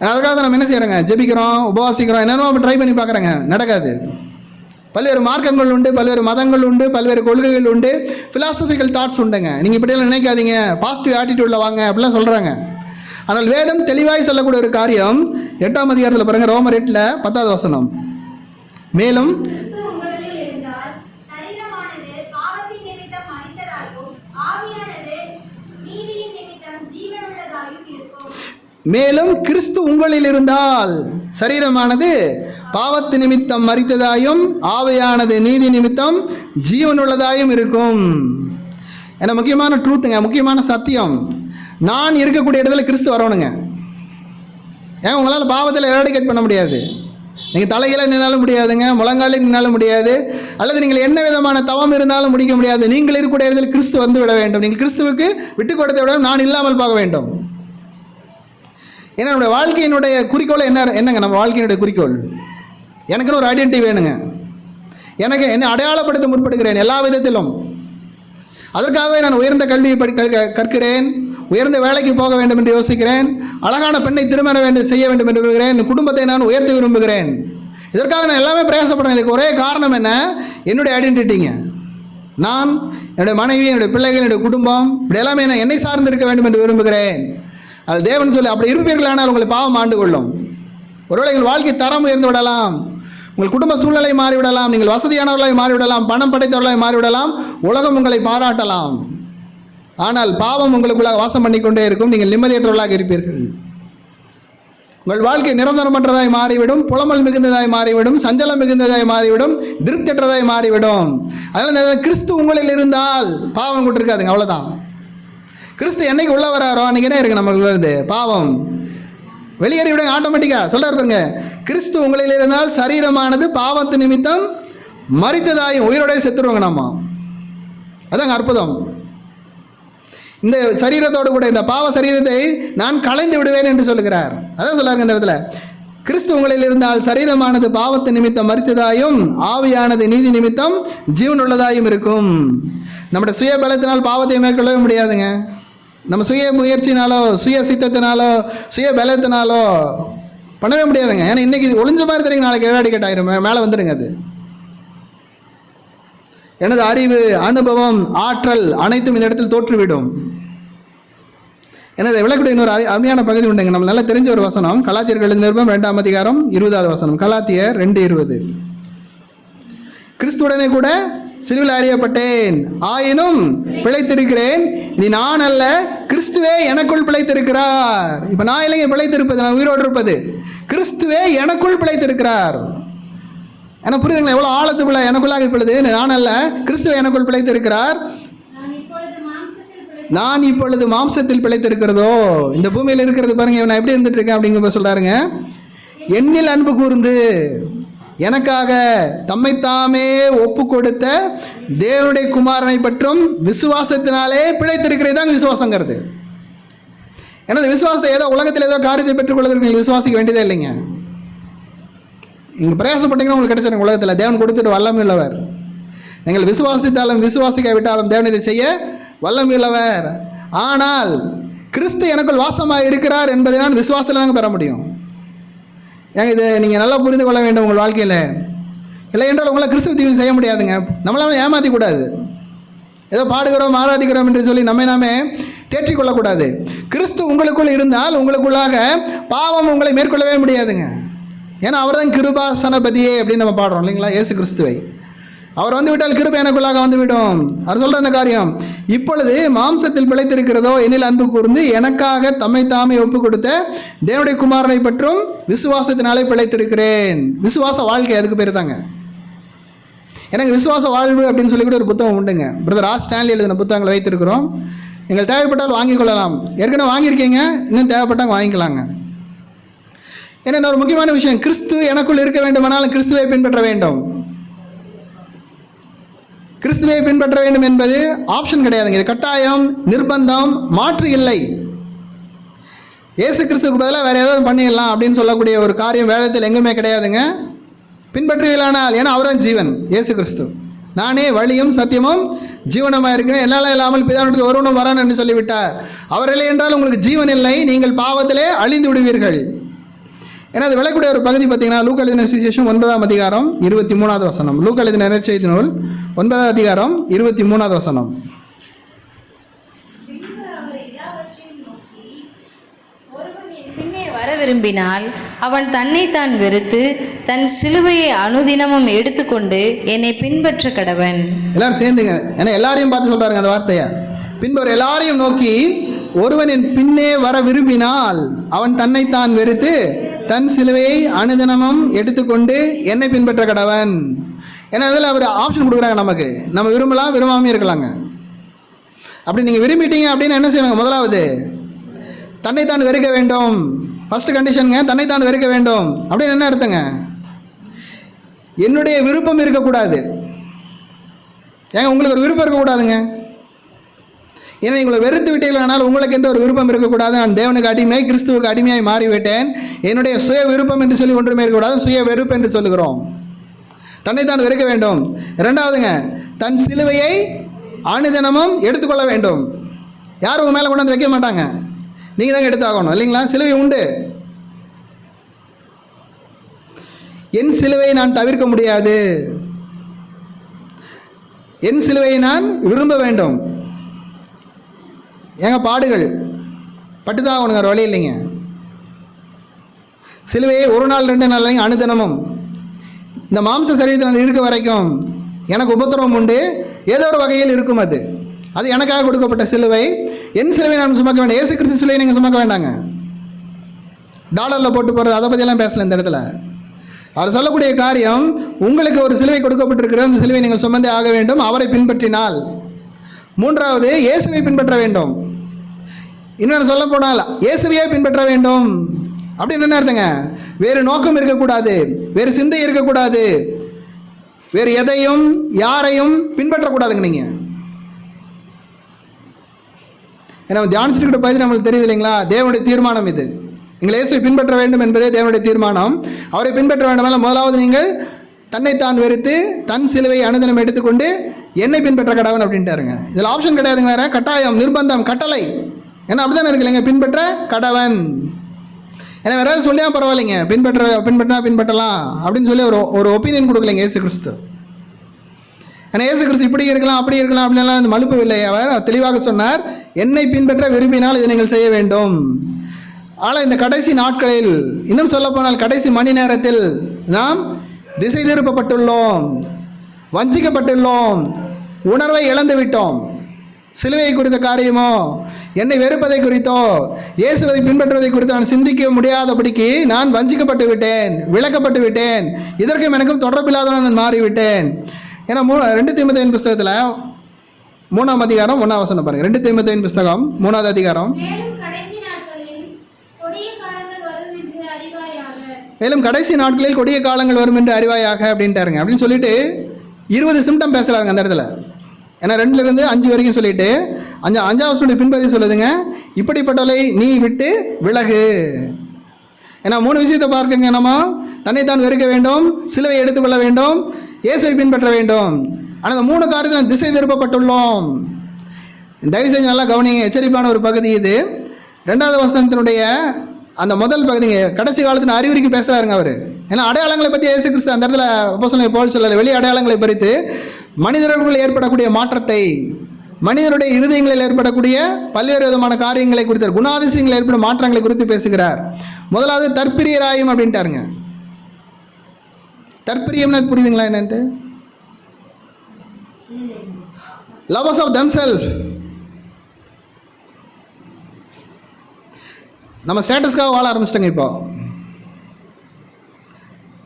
அதுக்காக நம்ம என்ன செய்கிறோங்க, ஜெபிக்கிறோம், உபவாசிக்கிறோம், என்னென்னமோ ட்ரை பண்ணி பார்க்குறேங்க, நடக்காது. பல்வேறு மார்க்கங்கள் உண்டு, பல்வேறு மதங்கள் உண்டு, பல்வேறு கொள்கைகள் உண்டு, ஃபிலாசபிக்கல் தாட்ஸ் உண்டுங்க. நீங்கள் இப்படியெல்லாம் நினைக்காதீங்க, பாசிட்டிவ் ஆட்டிடியூடில் வாங்க அப்படிலாம் சொல்கிறாங்க. ஆனால் வேதம் தெளிவாய் சொல்லக்கூடிய ஒரு காரியம் 8ஆம் அதிகாரத்தில் பாருங்கள், ரோமர் 8 10வது வசனம். மேலும் மேலும் கிறிஸ்து உங்களில் இருந்தால் சரீரமானது பாவத்து நிமித்தம் மரித்ததாயும் ஆவியானது நீதி நிமித்தம் ஜீவனுள்ளதாயும் இருக்கும். ஏன்னா முக்கியமான ட்ரூத்துங்க, முக்கியமான சத்தியம். நான் இருக்கக்கூடிய இடத்துல கிறிஸ்து வரணுங்க. ஏன் உங்களால் பாவத்தில் எராடிகேட் பண்ண முடியாது. நீங்கள் தலையில நின்னாலும் முடியாதுங்க, முழங்காலில் நின்னாலும் முடியாது, அல்லது நீங்கள் என்ன விதமான தவம் இருந்தாலும் முடிக்க முடியாது. நீங்கள் இருக்கக்கூடிய இடத்துல கிறிஸ்து வந்து விட வேண்டும். நீங்கள் கிறிஸ்துவுக்கு விட்டு கொடுத்த விட நான் இல்லாமல் பார்க்க வேண்டும். ஏன்னா நம்முடைய வாழ்க்கையினுடைய குறிக்கோள் என்னங்க? நம்ம வாழ்க்கையினுடைய குறிக்கோள் எனக்குன்னு ஒரு ஐடென்டிட்டி வேணுங்க. எனக்கு என்னை அடையாளப்படுத்த முற்படுகிறேன் எல்லா விதத்திலும். அதற்காகவே நான் உயர்ந்த கல்வியை கற்கிறேன், உயர்ந்த வேலைக்கு போக வேண்டும் என்று யோசிக்கிறேன், அழகான பெண்ணை திருமணம் செய்ய வேண்டும் என்று விரும்புகிறேன், குடும்பத்தை நான் உயர்த்த விரும்புகிறேன். இதற்காக நான் எல்லாமே பிரயாசப்படுறேன். இதுக்கு ஒரே காரணம் என்ன? என்னுடைய ஐடென்டிட்டிங்க. நான், என்னுடைய மனைவி, என்னுடைய பிள்ளைகள், என்னுடைய குடும்பம், இப்படி எல்லாமே நான் என்னை சார்ந்து இருக்க வேண்டும் என்று விரும்புகிறேன். அது தேவன் சொல்லி அப்படி இருப்பீர்களானால் உங்களை பாவம் ஆண்டு கொள்ளும். ஒருவேளை எங்கள் வாழ்க்கை தரம் உயர்ந்து விடலாம், உங்கள் குடும்ப சூழ்நிலை மாறிவிடலாம், நீங்கள் வசதியானவர்களாய் மாறிவிடலாம், பணம் படைத்தவர்களாய் மாறிவிடலாம், உலகம் உங்களை பாராட்டலாம். ஆனால் பாவம் உங்களுக்குள்ளாக வாசம் பண்ணிக்கொண்டே இருக்கும். நீங்கள் நிம்மதியற்றவர்களாக இருப்பீர்கள். உங்கள் வாழ்க்கை நிரந்தரமற்றதாய் மாறிவிடும், புலமல் மிகுந்ததாய் மாறிவிடும், சஞ்சலம் மிகுந்ததாய் மாறிவிடும், திருப்தியற்றதாய் மாறிவிடும். அதனால் கிறிஸ்து உங்களில் இருந்தால் பாவம் கூட இருக்காதுங்க. அவ்வளோதான். கிறிஸ்து என்னைக்கு உள்ள வராரோ அன்றைக்கி என்ன இருக்கு நமக்கு இருந்து? பாவம் வெளியேறி விடுங்க ஆட்டோமேட்டிக்காக. சொல்கிறாருங்க, கிறிஸ்து உங்களில் இருந்தால் சரீரமானது பாவத்து நிமித்தம் மரித்ததாயும் உயிரோடைய செத்துருவாங்க நம்ம. அதாங்க அற்புதம். இந்த சரீரத்தோடு கூட இந்த பாவ சரீரத்தை நான் களைந்து விடுவேன் என்று சொல்லுகிறார். அதான் சொல்றாங்க இந்த இடத்துல, கிறிஸ்து உங்களில் இருந்தால் சரீரமானது பாவத்து நிமித்தம் மரித்ததாயும் ஆவியானது நீதி நிமித்தம் ஜீவன் உள்ளதாயும் இருக்கும். நம்முடைய சுய பலத்தினால் பாவத்தை மேற்கொள்ளவே முடியாதுங்க. நம்ம சுய முயற்சினாலோ, சுய சித்தத்தினாலோ, சுய பலத்தினாலோ பண்ணவே முடியாதுங்க. ஏன்னா இன்னைக்கு ஒளிஞ்ச மாதிரி தெரியும், நாளைக்கு எராடிகேட் ஆயிரும், மேலே வந்துடுங்க. அது எனது அறிவு, அனுபவம், ஆற்றல் அனைத்தும் இந்த இடத்தில் தோற்றுவிடும். எனது விளக்குடைய இன்னொரு அருமையான பகுதி உண்டுங்க, நம்ம நல்லா தெரிஞ்ச ஒரு வசனம். கலாத்தியர் எழுதின நிருபம் 2ஆம் அதிகாரம் 20வது வசனம். கலாத்தியர் 2:20. கிறிஸ்துவுடனே கூட சிலுவையில் அறியப்பட்டேன், ஆயினும் பிழைத்திருக்கிறேன், இனி நான் அல்ல, கிறிஸ்துவே எனக்குள் பிழைத்திருக்கிறார். இப்போ நான் இல்லைங்க பிழைத்திருப்பது, நான் உயிரோடு இருப்பது, கிறிஸ்துவே எனக்குள் பிழைத்திருக்கிறார். எனக்கு புரியுதுங்களா எவ்வளோ ஆழத்துக்குள்ள எனக்குள்ளாக இப்பொழுது நான் அல்ல, கிறிஸ்துவை எனக்குள் பிழைத்திருக்கிறார். நான் இப்பொழுது மாம்சத்தில் பிழைத்திருக்கிறதோ, இந்த பூமியில் இருக்கிறது பாருங்க, நான் எப்படி இருந்துட்டு இருக்கேன் அப்படிங்கிற சொல்றாருங்க. என்னில் அன்பு கூர்ந்து எனக்காக தம்மைத்தாமே ஒப்பு கொடுத்த தேவனுடைய குமாரனை பற்றும் விசுவாசத்தினாலே பிழைத்திருக்கிறது தான் விசுவாசங்கிறது. எனது விசுவாசத்தை ஏதோ உலகத்தில் ஏதோ காரியத்தை பெற்றுக்கொள்வதற்கு நீங்கள் விசுவாசிக்க வேண்டியதே இல்லைங்க. நீங்கள் பிரயாசப்பட்டீங்கன்னா உங்களுக்கு கிடைச்சிருங்க. உலகத்தில் தேவன் கொடுத்துட்டு வல்லமை உள்ளவர். நீங்கள் விசுவாசித்தாலும் விசுவாசிக்காவிட்டாலும் தேவன் இதை செய்ய வல்லமை உள்ளவர். ஆனால் கிறிஸ்து எனக்குள் வாசமாக இருக்கிறார் என்பதை நான் விசுவாசத்தில் தாங்க பெற முடியும். ஏங்க இதை நீங்கள் நல்லா புரிந்து கொள்ள வேண்டும் உங்கள் வாழ்க்கையில். இல்லை என்றால் உங்களை கிறிஸ்துவ தீவிரம் செய்ய முடியாதுங்க. நம்மளால ஏமாற்றிக்கூடாது. ஏதோ பாடுகிறோம் ஆராதிக்கிறோம் என்று சொல்லி நாமே தேற்றிக்கொள்ளக்கூடாது. கிறிஸ்து உங்களுக்குள் இருந்தால் உங்களுக்குள்ளாக பாவம் உங்களை மேற்கொள்ளவே முடியாதுங்க. ஏன்னா அவர் தான் கிருபாசனபதியே அப்படின்னு நம்ம பாடுறோம் இல்லைங்களா? இயேசு கிறிஸ்துவை அவர் வந்து விட்டால் கிருபை எனக்குள்ளாக வந்துவிடும். அவர் சொல்கிற அந்த காரியம், இப்பொழுது மாம்சத்தில் பிழைத்திருக்கிறதோ என்னில் அன்பு கூர்ந்து எனக்காக தம்மை தாமே ஒப்பு கொடுத்த தேவனுடைய குமாரனை பற்றும் விசுவாசத்தினாலே பிழைத்திருக்கிறேன். விசுவாச வாழ்க்கை அதுக்கு பேர் தாங்க. எனக்கு விசுவாச வாழ்வு அப்படின்னு சொல்லி கூட ஒரு புத்தகம் உண்டுங்க. பிரதர் ஆர் ஸ்டான்லி எழுதின புத்தகங்களை வைத்திருக்கிறோம். நீங்கள் தேவைப்பட்டால் வாங்கிக் கொள்ளலாம். ஏற்கனவே வாங்கியிருக்கீங்க, இன்னும் தேவைப்பட்டால் வாங்கிக்கலாங்க. ஏன்னா ஒரு முக்கியமான விஷயம், கிறிஸ்து எனக்குள் இருக்க வேண்டுமானாலும் கிறிஸ்துவை பின்பற்ற வேண்டும். கிறிஸ்துவை பின்பற்ற வேண்டும் என்பது ஆப்ஷன் கிடையாதுங்க. இது கட்டாயம், நிர்பந்தம், மாற்று இல்லை. இயேசு கிறிஸ்துவுக்கு பதிலாக வேறு ஏதாவது பண்ணிடலாம் அப்படின்னு சொல்லக்கூடிய ஒரு காரியம் வேதத்தில் எங்குமே கிடையாதுங்க. பின்பற்றுவீர்களானால், ஏன்னா அவர் தான் ஜீவன். இயேசு கிறிஸ்து நானே வழியும் சத்தியமும் ஜீவனமாக இருக்கிறேன், என்னால் இல்லாமல் பிதாவிடத்தில் ஒருவனும் வரான் என்று சொல்லிவிட்டார். அவர் இல்லை என்றால் உங்களுக்கு ஜீவன் இல்லை, நீங்கள் பாவத்திலே அழிந்து விடுவீர்கள். ஏன்னா அது விளக்கூடிய ஒரு பகுதி பார்த்தீங்கன்னா, லூக்கா எழுதின சுவிசேஷம் 9ஆம் அதிகாரம் 23வது வசனம். லூக்கா எழுதின நற்செய்தி நூல் 9ஆம் அதிகாரம் 23வது வசனம். வர விரும்பினால் அவன் தன்னைத்தான் வெறுத்து தன் சிலுவையை அனுதினமும் எடுத்துக்கொண்டு என்னை பின்பற்ற கடவன். எல்லாரும் சேர்ந்துங்க, ஏன்னா எல்லாரையும் பார்த்து சொல்றாருங்க அந்த வார்த்தையை. பின்பு எல்லாரையும் நோக்கி, ஒருவன் என் பின்னே வர விரும்பினால் அவன் தன்னைத்தான் வெறுத்து தன் சிலுவையை அனுதினமும் எடுத்துக்கொண்டு என்னை பின்பற்ற கடவன். ஏன்னா அதில் அவர் ஆப்ஷன் கொடுக்குறாங்க நமக்கு. நம்ம விரும்பலாம், விரும்பாமே இருக்கலாங்க. அப்படி நீங்கள் விரும்பிட்டீங்க அப்படின்னு என்ன செய்யணுங்க? முதலாவது தன்னைத்தான் வெறுக்க வேண்டும். ஃபர்ஸ்ட் கண்டிஷனுங்க, தன்னைத்தான் வெறுக்க வேண்டும். அப்படின்னு என்ன அர்த்தங்க? என்னுடைய விருப்பம் இருக்கக்கூடாது. ஏங்க உங்களுக்கு ஒரு விருப்பம் இருக்கக்கூடாதுங்க. ஏன்னா உங்களை வெறுத்து விட்டீர்கள், ஆனால் உங்களுக்கு என்று ஒரு விருப்பம் இருக்கக்கூடாது. நான் தேவனுக்கு அடிமை, கிறிஸ்துவுக்கு அடிமையாய் மாறிவிட்டேன், என்னுடைய சுய விருப்பம் என்று சொல்லி ஒன்றுமே இருக்கக்கூடாது. சுய வெறுப்பு என்று சொல்லுகிறோம். தன்னைத்தான் வெறுக்க வேண்டும். இரண்டாவதுங்க, தன் சிலுவையை அனுதினமும் எடுத்துக்கொள்ள வேண்டும். யாரும் உங்க மேலே கொண்டாந்து வைக்க மாட்டாங்க, நீங்கள் தாங்க எடுத்தாகணும் இல்லைங்களா? சிலுவை உண்டு. என் சிலுவையை நான் தவிர்க்க முடியாது, என் சிலுவையை நான் விரும்ப வேண்டும். ஏங்க பாடுகள் பட்டுதான் ஆகணுங்க, வழி இல்லைங்க. சிலுவையை ஒரு நாள் 2 நாள் இல்லைங்க, அனுதினமும். இந்த மாம்ச சரீரத்தில் இருக்க வரைக்கும் எனக்கு உபத்திரவம் உண்டு, ஏதோ ஒரு வகையில் இருக்கும். அது எனக்காக கொடுக்கப்பட்ட சிலுவை. என் சிலுவை நான் சுமக்க வேண்டாம். இயேசு கிறிஸ்து சிலுவை நீங்கள் சுமக்க வேண்டாங்க. டாலரில் போட்டு போகிறது அதை பற்றியெல்லாம் பேசல இந்த இடத்துல. அவர் சொல்லக்கூடிய காரியம், உங்களுக்கு ஒரு சிலுவை கொடுக்கப்பட்டிருக்கிறது, அந்த சிலுவை நீங்கள் சுமந்தே ஆக வேண்டும். அவரை பின்பற்றினால். மூன்றாவது, இயேசுவை பின்பற்ற வேண்டும். இன்னொன்று சொல்ல போனால் இயேசுவையே பின்பற்ற வேண்டும் அப்படின்னு என்ன அர்த்தங்க? வேறு நோக்கம் இருக்கக்கூடாது, வேறு சிந்தை இருக்கக்கூடாது, வேறு எதையும் யாரையும் பின்பற்றக்கூடாதுங்க. நீங்கள் ஏன்னா தியானிச்சுட்டு பகுதி நம்மளுக்கு தெரியுது இல்லைங்களா? தேவனுடைய தீர்மானம் இது. நீங்கள் இயேசுவை பின்பற்ற வேண்டும் என்பதே தேவனுடைய தீர்மானம். அவரை பின்பற்ற வேண்டுமெல்லாம் முதலாவது நீங்கள் தன்னைத்தான் வெறுத்து தன் சிலுவை அனுதினம் எடுத்துக்கொண்டு என்னை பின்பற்ற கடவன் அப்படின்ட்டாருங்க. இதில் ஆப்ஷன் கிடையாதுங்க, வேற கட்டாயம், நிர்பந்தம், கட்டளை. ஏன்னா அப்படிதானே இருக்கு இல்லைங்க, பின்பற்ற கடவன். ஏன்னா வேற சொல்லியா பரவாயில்லைங்க, பின்பற்றலாம் அப்படின்னு சொல்லி ஒரு ஒப்பீனியன் கொடுக்கலைங்க இயேசு கிறிஸ்து. ஏன்னா இயேசு கிறிஸ்து இப்படி இருக்கலாம் அப்படி இருக்கலாம் அப்படின்லாம் அந்த மலுப்பு இல்லை. அவர் தெளிவாக சொன்னார், என்னை பின்பற்ற விரும்பினால் இதை நீங்கள் செய்ய வேண்டும். ஆனால் இந்த கடைசி நாட்களில், இன்னும் சொல்ல போனால் கடைசி மணி நேரத்தில் நாம் திசை திருப்பப்பட்டுள்ளோம், வஞ்சிக்கப்பட்டுள்ளோம், உணர்வை இழந்து விட்டோம். சிலுவையை குறித்த காரியமோ, என்னை வெறுப்பதை குறித்தோ, இயேசுவை பின்பற்றுவதை குறித்து நான் சிந்திக்க முடியாதபடிக்கு நான் வஞ்சிக்கப்பட்டு விட்டேன், விளக்கப்பட்டு விட்டேன், இதற்கும் எனக்கும் தொடர்பில்லாதவன் நான் மாறிவிட்டேன். ஏன்னா 2 தீமோத்தேயுவின் புஸ்தகத்தில் 3ஆம் அதிகாரம் 1ஆம் வசனம் பாருங்க. 2 தீமோத்தேயுவின் புஸ்தகம் 3ஆவது அதிகாரம். மேலும் கடைசி நாட்களில் கொடிய காலங்கள் வரும் என்று அறிவாயாக அப்படின்ட்டாருங்க. அப்படின்னு சொல்லிட்டு 20 சிம்டம் பேசுகிறாருங்க அந்த இடத்துல. ஏன்னா 2லிருந்து 5 வரைக்கும் சொல்லிட்டு 5ஆம் வருஷத்துடைய பின்பதி சொல்லுதுங்க, இப்படிப்பட்டவளை நீ விட்டு விலகு. ஏன்னா 3 விஷயத்தை பார்க்குங்க. நம்ம தன்னைத்தான் வெறுக்க வேண்டும், சிலுவை எடுத்துக்கொள்ள வேண்டும், இயேசுவை பின்பற்ற வேண்டும். ஆனால் அந்த 3 காரியத்தில் திசை திருப்பப்பட்டுள்ளோம். தயவு செஞ்சு நல்லா கவனிங்க, எச்சரிப்பான ஒரு பகுதி இது. 2வது வசனத்தினுடைய அந்த முதல் பகுதிங்க, கடைசி காலத்தில் அறிகுறிக்கு பேசுகிறாருங்க அவர். ஏன்னா அடையாளங்களை பற்றி இயேசு கிறிஸ்து அந்த இடத்துல அப்போஸ்தலன் பவுல் சொல்லலை, வெளி அடையாளங்களை பறித்து மனிதர்களுக்குள் ஏற்படக்கூடிய மாற்றத்தை, மனிதனுடைய இருதயங்களில் ஏற்படக்கூடிய பல்வேறு விதமான காரியங்களை குறித்து, குணாதிசயங்களில் ஏற்படும் மாற்றங்களை குறித்து பேசுகிறார். முதலாவது தற்பிரியராயும் அப்படின்ட்டாருங்க. தற்பிரியம்னு புரியுதுங்களா என்னன்ட்டு? Lovers of themselves. நம்ம ஸ்டேட்டஸ்க்காக வாழ ஆரம்பிச்சிட்டோங்க. இப்போ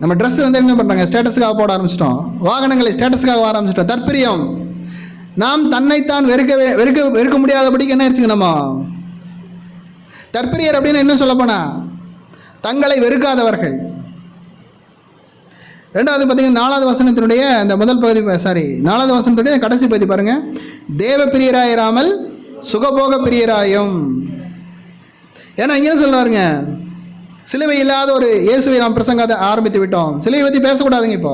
நம்ம ட்ரெஸ் என்ன பண்ணுறாங்க, ஸ்டேட்டஸுக்காக போட ஆரம்பிச்சிட்டோம். வாகனங்களை ஸ்டேட்டஸுக்காக வாழ ஆரம்பிச்சிட்டோம். தற்பிரியம். நாம் தன்னைத்தான் வெறுக்க முடியாதபடிக்கு என்ன ஆயிடுச்சுங்க நம்ம தற்பிரியர் அப்படின்னு என்ன சொல்ல போனா தங்களை வெறுக்காதவர்கள். 2வது பார்த்தீங்கன்னா 4வது வசனத்தினுடைய அந்த முதல் பகுதி, 4வது வசனத்துடைய கடைசி பகுதி பாருங்க. தேவ பிரியராயிராமல் சுகபோக பிரியராயும். ஏன்னா இங்கே சொல்றாருங்க, சிலுவை இல்லாத ஒரு இயேசுவை நாம் பிரசங்க ஆரம்பித்து விட்டோம். சிலுவை பற்றி பேசக்கூடாதுங்க. இப்போ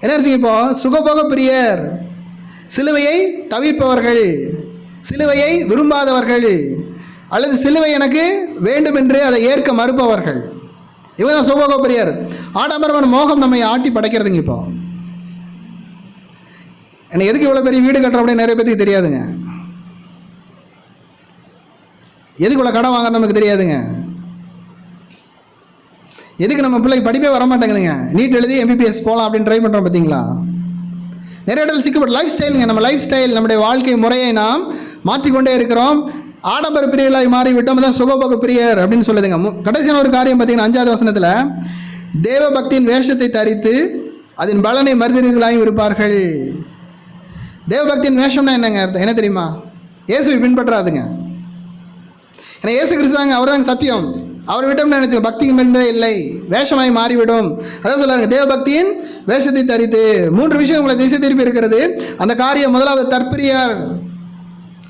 என்ன ஆச்சுங்க? இப்போ சுகபோக பிரியர், சிலுவையை தவிர்ப்பவர்கள், சிலுவையை விரும்பாதவர்கள், அல்லது சிலுவை எனக்கு வேண்டும் என்று அதை ஏற்க மறுப்பவர்கள், இவங்க தான் சுகபோக பிரியர். ஆடம்பரமான மோகம் நம்மை ஆட்டி படைக்கிறதுங்க. இப்போ என்ன எதுக்கு இவ்வளோ பெரிய வீடு கட்டுறோம் அப்படின்னு நிறைய பேருக்கு தெரியாதுங்க. எதுக்கு இவ்வளோ கடன் வாங்க நமக்கு தெரியாதுங்க. எதுக்கு நம்ம பிள்ளைக்கு படிப்பே வர மாட்டேங்குதுங்க. நீட் எழுதி MBBS போகலாம் அப்படின்னு ட்ரை பண்ணுறோம் பார்த்தீங்களா? நிறைய இடத்துல சிக்கப்பட்ட லைஃப் ஸ்டைலுங்க. நம்ம லைஃப் ஸ்டைல், நம்முடைய வாழ்க்கை முறையை நாம் மாற்றிக்கொண்டே இருக்கிறோம். ஆடம்பர பிரியர்களாய் மாறி விட்டோம். தான் சுகபோக பிரியர் அப்படின்னு சொல்லுதுங்க. கடைசியான ஒரு காரியம் பார்த்தீங்கன்னா 5வது வசனத்தில், தேவ பக்தியின் வேஷத்தை தரித்து அதன் பலனை மறுதீர்களாயும் இருப்பார்கள். தேவபக்தியின் வேஷம்னா என்னங்க? என்ன தெரியுமா? இயேசுவை பின்பற்றாதுங்க. ஏன்னா இயேசு கிறிஸ்து தாங்க, அவர் தாங்க சத்தியம். அவர் விட்டோம்னு நினைச்சு பக்தி என்பதே இல்லை, வேஷமாய் மாறிவிடும். அதான் சொல்றாங்க, தேவபக்தியின் வேஷத்தை தரித்து. 3 விஷயம் உங்களை திசை திருப்பி இருக்கிறது. அந்த காரியம் முதலாவது தற்பிரியர்.